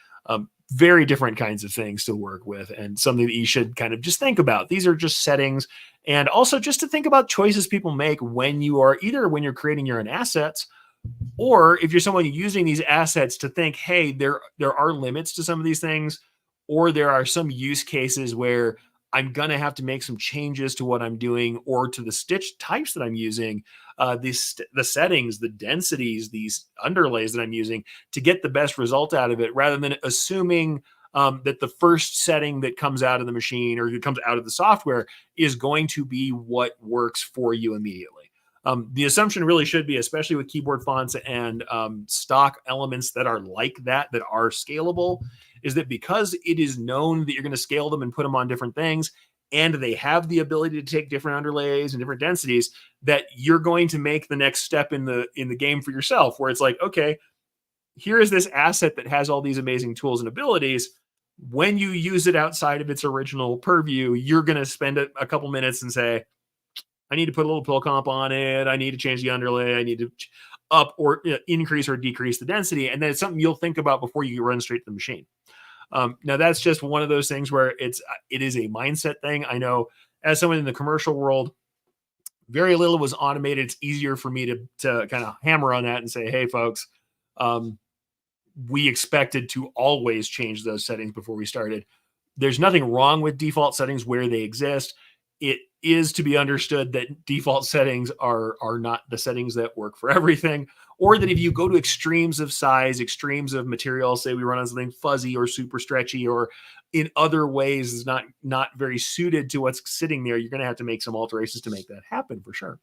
Very different kinds of things to work with, and something that you should kind of just think about. These are just settings, and also just to think about choices people make when you're creating your own assets, or if you're someone using these assets to think, hey, there are limits to some of these things, or there are some use cases where I'm going to have to make some changes to what I'm doing or to the stitch types that I'm using, the settings, the densities, these underlays that I'm using to get the best result out of it, rather than assuming that the first setting that comes out of the machine or that comes out of the software is going to be what works for you immediately. The assumption really should be, especially with keyboard fonts and stock elements that are like that are scalable, is that because it is known that you're going to scale them and put them on different things, and they have the ability to take different underlays and different densities, that you're going to make the next step in the game for yourself, where it's like, okay, here is this asset that has all these amazing tools and abilities. When you use it outside of its original purview, you're going to spend a couple minutes and say, I need to put a little pill comp on it. I need to change the underlay. I need to up or increase or decrease the density. And then it's something you'll think about before you run straight to the machine. Now that's just one of those things where it is a mindset thing. I know as someone in the commercial world, very little was automated. It's easier for me to kind of hammer on that and say, hey folks, we expected to always change those settings before we started. There's nothing wrong with default settings where they exist. It is to be understood that default settings are not the settings that work for everything, or that if you go to extremes of size, extremes of material, say we run on something fuzzy or super stretchy, or in other ways is not very suited to what's sitting there, you're going to have to make some alterations to make that happen for sure.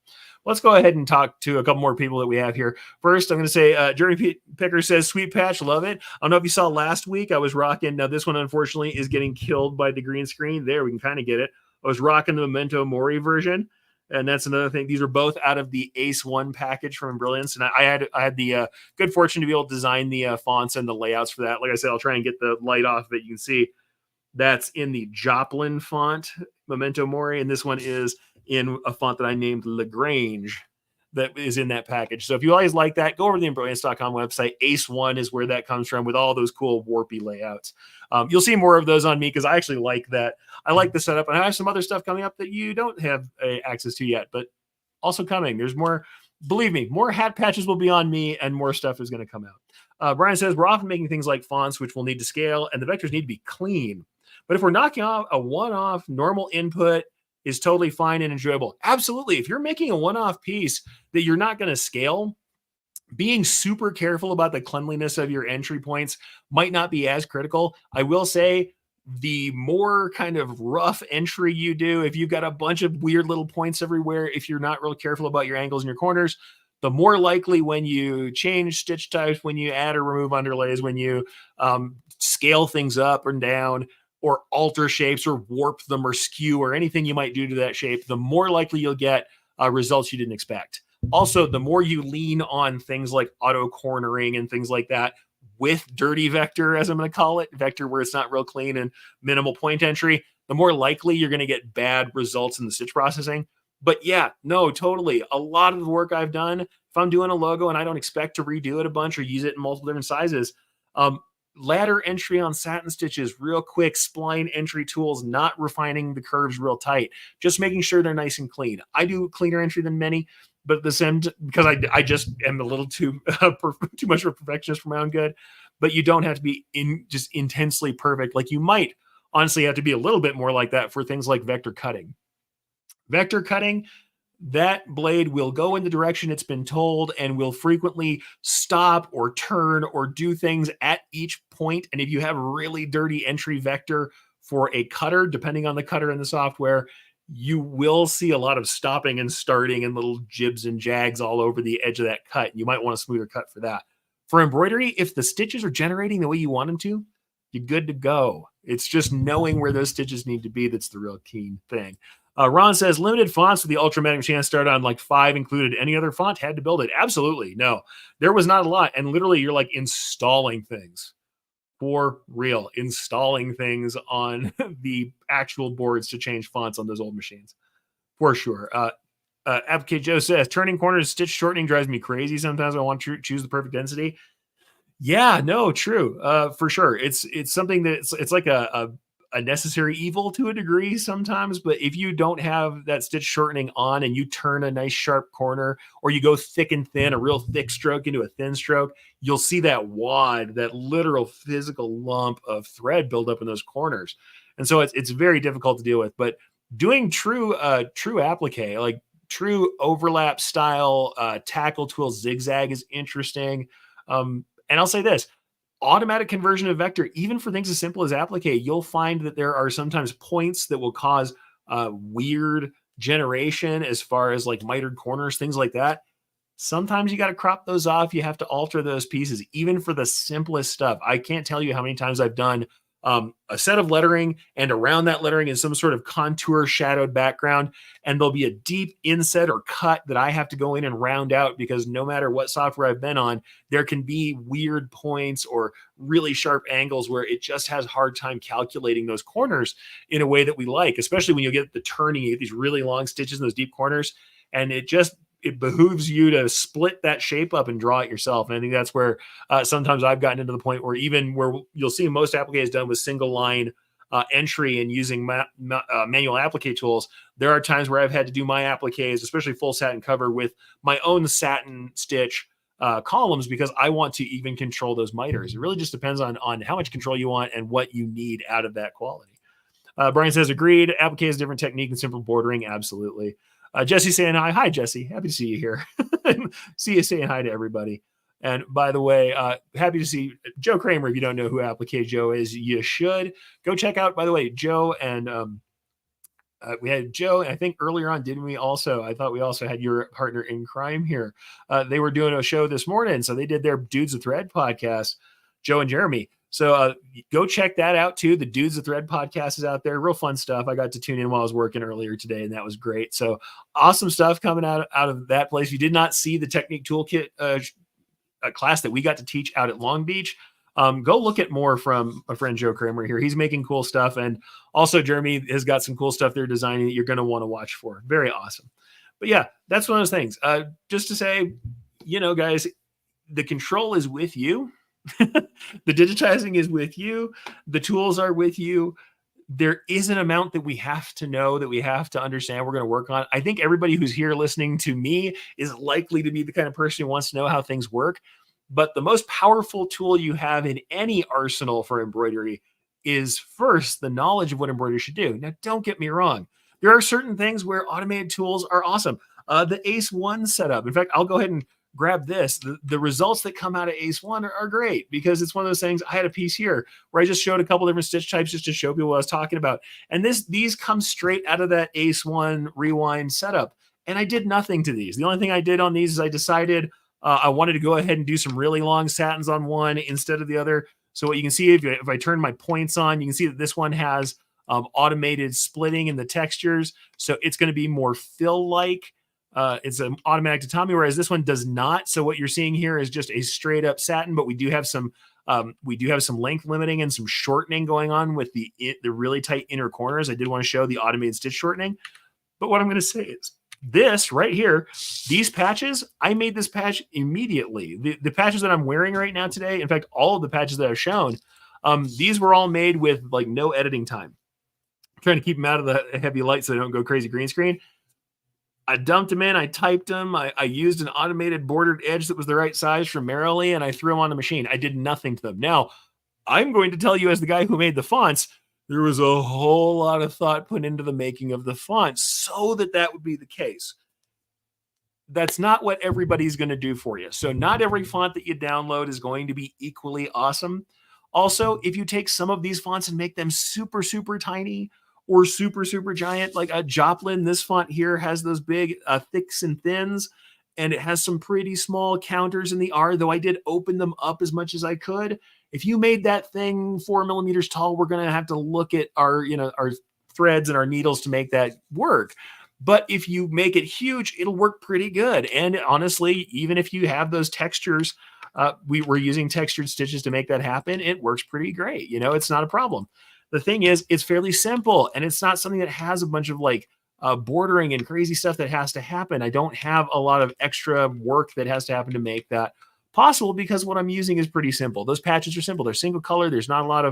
Let's go ahead and talk to a couple more people that we have here. First, I'm going to say, Jeremy Picker says, sweet patch, love it. I don't know if you saw last week, I was rocking. Now this one, unfortunately, is getting killed by the green screen. There, we can kind of get it. I was rocking the Memento Mori version, and that's another thing. These are both out of the Ace 1 package from Brilliance, and I had the good fortune to be able to design the fonts and the layouts for that. Like I said, I'll try and get the light off of it. You can see that's in the Joplin font, Memento Mori, and this one is in a font that I named Lagrange that is in that package. So if you always like that, go over to the Embroidery.com website. Ace 1 is where that comes from, with all those cool warpy layouts. You'll see more of those on me because I actually like that. I like the setup, and I have some other stuff coming up that you don't have access to yet, but also coming. There's more, believe me, more hat patches will be on me, and more stuff is going to come out. Brian says, we're often making things like fonts, which will need to scale, and the vectors need to be clean. But if we're knocking off a one-off normal input, is totally fine and enjoyable. Absolutely. If you're making a one-off piece that you're not going to scale, being super careful about the cleanliness of your entry points might not be as critical. I will say the more kind of rough entry you do, if you've got a bunch of weird little points everywhere, if you're not real careful about your angles and your corners, the more likely when you change stitch types, when you add or remove underlays, when you scale things up and down, or alter shapes or warp them or skew or anything you might do to that shape, the more likely you'll get results you didn't expect. Also, the more you lean on things like auto cornering and things like that with dirty vector, as I'm going to call it, vector where it's not real clean and minimal point entry, the more likely you're going to get bad results in the stitch processing. But yeah, no, totally. A lot of the work I've done, if I'm doing a logo and I don't expect to redo it a bunch or use it in multiple different sizes, Ladder entry on satin stitches, real quick, spline entry tools, not refining the curves real tight, just making sure they're nice and clean. I do cleaner entry than many, but the same because I just am a little too too much of a perfectionist for my own good. But you don't have to be just intensely perfect. Like you might honestly have to be a little bit more like that for things like vector cutting. Vector cutting, that blade will go in the direction it's been told and will frequently stop or turn or do things at each point. And if you have really dirty entry vector for a cutter, depending on the cutter in the software, you will see a lot of stopping and starting and little jibs and jags all over the edge of that cut. You might want a smoother cut for that. For embroidery, if the stitches are generating the way you want them to, you're good to go. It's just knowing where those stitches need to be that's the real key thing. Ron says, limited fonts with the Ultramatic Machine started on like 5 included. Any other font had to build it? Absolutely. No, there was not a lot. And literally, you're like installing things for real, installing things on the actual boards to change fonts on those old machines for sure. Advocate Joe says, turning corners, stitch shortening drives me crazy. Sometimes I want to choose the perfect density. Yeah, no, true. For sure. It's something that it's like a necessary evil to a degree sometimes, but if you don't have that stitch shortening on and you turn a nice sharp corner or you go thick and thin, a real thick stroke into a thin stroke, you'll see that wad, that literal physical lump of thread build up in those corners. And so it's very difficult to deal with, but doing true applique, like true overlap style tackle twill zigzag is interesting. And I'll say this, automatic conversion of vector, even for things as simple as applique, you'll find that there are sometimes points that will cause weird generation as far as like mitered corners, things like that. Sometimes you got to crop those off. You have to alter those pieces, even for the simplest stuff. I can't tell you how many times I've done a set of lettering, and around that lettering is some sort of contour shadowed background, and there'll be a deep inset or cut that I have to go in and round out because no matter what software I've been on, there can be weird points or really sharp angles where it just has a hard time calculating those corners in a way that we like, especially when you get the turning, you get these really long stitches in those deep corners, and it behooves you to split that shape up and draw it yourself. And I think that's where sometimes I've gotten into the point where even where you'll see most appliques done with single line entry and using manual applique tools, there are times where I've had to do my appliques, especially full satin cover, with my own satin stitch columns because I want to even control those miters. It really just depends on how much control you want and what you need out of that quality. Brian says, agreed. Applique is a different technique than simple bordering. Absolutely. Jesse saying hi. Hi, Jesse. Happy to see you here. See you saying hi to everybody. And by the way, happy to see Joe Kramer. If you don't know who Applique Joe is, you should go check out, by the way, Joe. And we had Joe. And I think earlier on, didn't we also? I thought we also had your partner in crime here. They were doing a show this morning. So they did their Dudes of Thread podcast, Joe and Jeremy. So go check that out too. The Dudes of Thread podcast is out there. Real fun stuff. I got to tune in while I was working earlier today, and that was great. So awesome stuff coming out of that place. If you did not see the Technique Toolkit class that we got to teach out at Long Beach, go look at more from a friend Joe Kramer here. He's making cool stuff. And also Jeremy has got some cool stuff they're designing that you're going to want to watch for. Very awesome. But yeah, that's one of those things. Just to say, guys, the control is with you. The digitizing is with you. The tools are with you. There is an amount that we have to know, that we have to understand, we're going to work on. I think everybody who's here listening to me is likely to be the kind of person who wants to know how things work. But the most powerful tool you have in any arsenal for embroidery is first the knowledge of what embroidery should do. Now, don't get me wrong. There are certain things where automated tools are awesome. The Ace 1 setup. In fact, I'll go ahead and grab this. The results that come out of Ace 1 are great because it's one of those things. I had a piece here where I just showed a couple different stitch types just to show people what I was talking about. And these come straight out of that Ace 1 rewind setup. And I did nothing to these. The only thing I did on these is I decided I wanted to go ahead and do some really long satins on one instead of the other. So what you can see, if I turn my points on, you can see that this one has automated splitting in the textures. So it's going to be more fill-like. It's an automatic tatami, whereas this one does not. So what you're seeing here is just a straight up satin, but we do have some length limiting and some shortening going on with the really tight inner corners. I did want to show the automated stitch shortening, but what I'm going to say is this right here, these patches, I made this patch immediately. The patches that I'm wearing right now today, in fact, all of the patches that I've shown, these were all made with like no editing time. I'm trying to keep them out of the heavy light so they don't go crazy green screen. I dumped them in, I typed them, I used an automated bordered edge that was the right size from Merrily, and I threw them on the machine. I did nothing to them. Now, I'm going to tell you, as the guy who made the fonts, there was a whole lot of thought put into the making of the fonts so that that would be the case. That's not what everybody's going to do for you. So not every font that you download is going to be equally awesome. Also, if you take some of these fonts and make them super, super tiny or super, super giant, like a Joplin, this font here has those big thicks and thins, and it has some pretty small counters in the R, though I did open them up as much as I could. If you made that thing 4 millimeters tall, we're going to have to look at our, our threads and our needles to make that work. But if you make it huge, it'll work pretty good. And honestly, even if you have those textures, we were using textured stitches to make that happen. It works pretty great. It's not a problem. The thing is, it's fairly simple, and it's not something that has a bunch of like bordering and crazy stuff that has to happen. I don't have a lot of extra work that has to happen to make that possible because what I'm using is pretty simple. Those patches are simple. They're single color. There's not a lot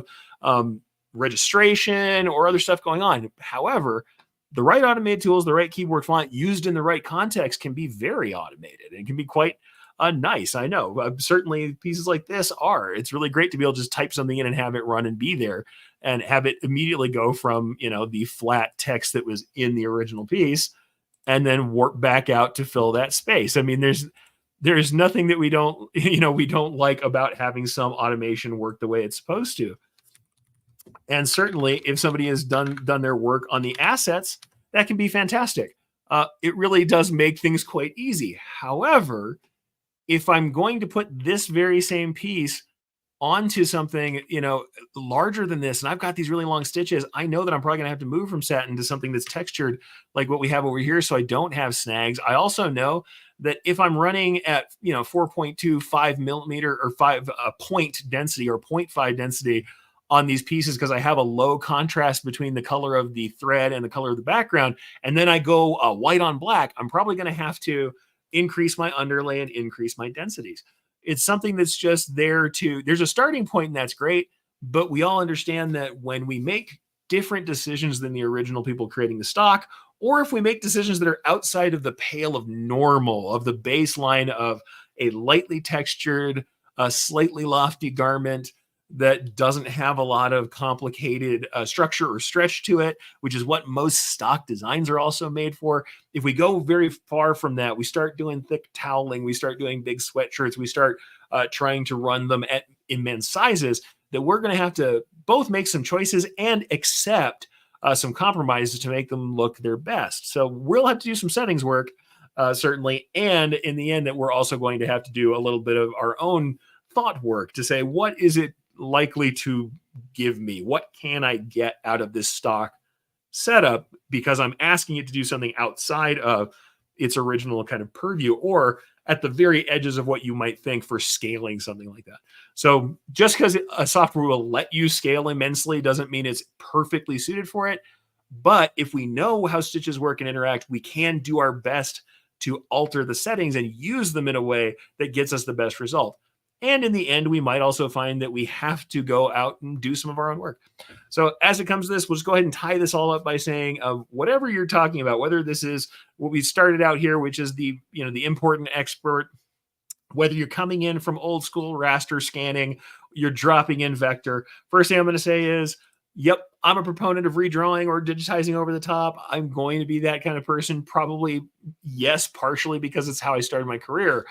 of registration or other stuff going on. However, the right automated tools, the right keyboard font used in the right context can be very automated and can be quite nice. I know. Certainly pieces like this are. It's really great to be able to just type something in and have it run and be there and have it immediately go from, the flat text that was in the original piece and then work back out to fill that space. I mean, there's nothing that we don't, we don't like about having some automation work the way it's supposed to. And certainly, if somebody has done their work on the assets, that can be fantastic. It really does make things quite easy. However, if I'm going to put this very same piece onto something, larger than this, and I've got these really long stitches, I know that I'm probably going to have to move from satin to something that's textured like what we have over here, so I don't have snags. I also know that if I'm running at 4.25 millimeter or 5 point density or 0.5 density on these pieces because I have a low contrast between the color of the thread and the color of the background, and then I go white on black, I'm probably going to have to increase my underlay and increase my densities. It's something that's just there's a starting point and that's great, but we all understand that when we make different decisions than the original people creating the stock, or if we make decisions that are outside of the pale of normal, of the baseline of a lightly textured, slightly lofty garment that doesn't have a lot of complicated structure or stretch to it, which is what most stock designs are also made for. If we go very far from that, we start doing thick toweling, we start doing big sweatshirts, we start trying to run them at immense sizes, that we're going to have to both make some choices and accept some compromises to make them look their best. So we'll have to do some settings work, certainly. And in the end, that we're also going to have to do a little bit of our own thought work to say, what is it likely to give me? What can I get out of this stock setup? Because I'm asking it to do something outside of its original kind of purview or at the very edges of what you might think for scaling something like that. So just because a software will let you scale immensely doesn't mean it's perfectly suited for it. But if we know how stitches work and interact, we can do our best to alter the settings and use them in a way that gets us the best result. And in the end, we might also find that we have to go out and do some of our own work. So as it comes to this, we'll just go ahead and tie this all up by saying whatever you're talking about, whether this is what we started out here, which is the import and export, whether you're coming in from old school raster scanning, you're dropping in vector. First thing I'm going to say is, yep, I'm a proponent of redrawing or digitizing over the top. I'm going to be that kind of person. Probably, yes, partially because it's how I started my career.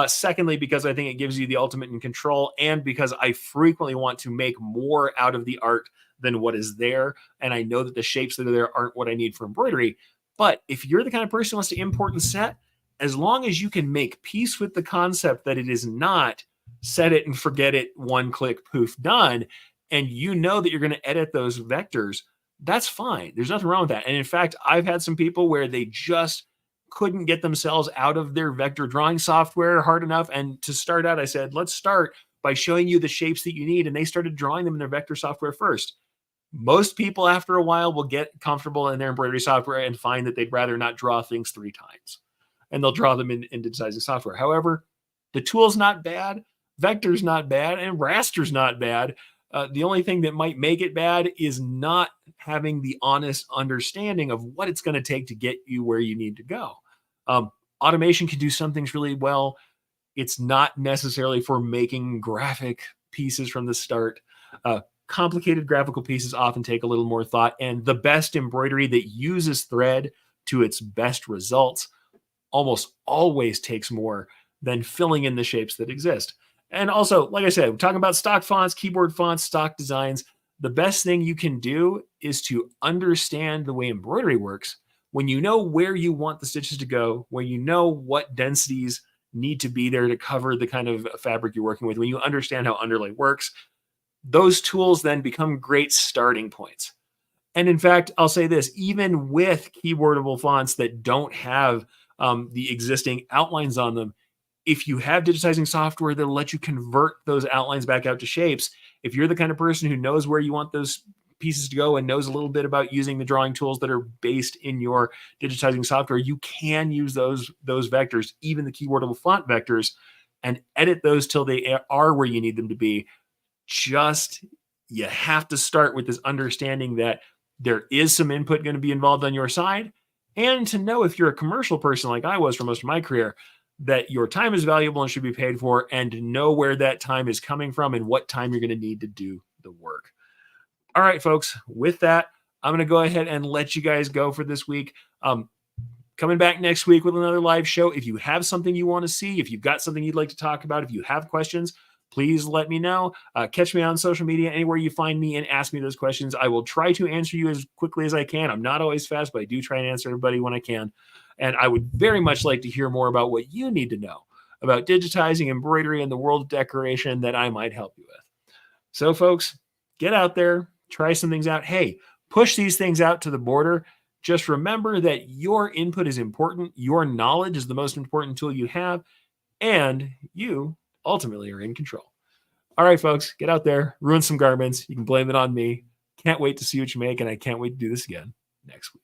Secondly, because I think it gives you the ultimate in control, and because I frequently want to make more out of the art than what is there. And I know that the shapes that are there aren't what I need for embroidery. But if you're the kind of person who wants to import and set, as long as you can make peace with the concept that it is not set it and forget it, one click, poof, done, and you know that you're going to edit those vectors, that's fine. There's nothing wrong with that. And in fact, I've had some people where they just couldn't get themselves out of their vector drawing software hard enough. And to start out, I said, let's start by showing you the shapes that you need. And they started drawing them in their vector software first. Most people, after a while, will get comfortable in their embroidery software and find that they'd rather not draw things 3 times. And they'll draw them in digitizing software. However, the tool's not bad, vector's not bad, and raster's not bad. The only thing that might make it bad is not having the honest understanding of what it's going to take to get you where you need to go. Um, Automation can do some things really well. It's not necessarily for making graphic pieces from the start. Complicated graphical pieces often take a little more thought, and the best embroidery that uses thread to its best results almost always takes more than filling in the shapes that exist. And also, like I said, we're talking about stock fonts, keyboard fonts, stock designs. The best thing you can do is to understand the way embroidery works. When you know where you want the stitches to go, when you know what densities need to be there to cover the kind of fabric you're working with, when you understand how underlay works, those tools then become great starting points. And in fact, I'll say this, even with keyboardable fonts that don't have the existing outlines on them, if you have digitizing software that'll let you convert those outlines back out to shapes, if you're the kind of person who knows where you want those pieces to go and knows a little bit about using the drawing tools that are based in your digitizing software, you can use those vectors, even the keyboardable font vectors, and edit those till they are where you need them to be. Just, you have to start with this understanding that there is some input going to be involved on your side, and to know, if you're a commercial person like I was for most of my career, that your time is valuable and should be paid for, and to know where that time is coming from and what time you're going to need to do the work. All right, folks, with that, I'm going to go ahead and let you guys go for this week. Coming back next week with another live show. If you have something you want to see, if you've got something you'd like to talk about, if you have questions, please let me know. Catch me on social media, anywhere you find me, and ask me those questions. I will try to answer you as quickly as I can. I'm not always fast, but I do try and answer everybody when I can. And I would very much like to hear more about what you need to know about digitizing embroidery and the world of decoration that I might help you with. So, folks, get out there, try some things out. Hey, push these things out to the border. Just remember that your input is important. Your knowledge is the most important tool you have, and you ultimately are in control. All right, folks, get out there, ruin some garments. You can blame it on me. Can't wait to see what you make, and I can't wait to do this again next week.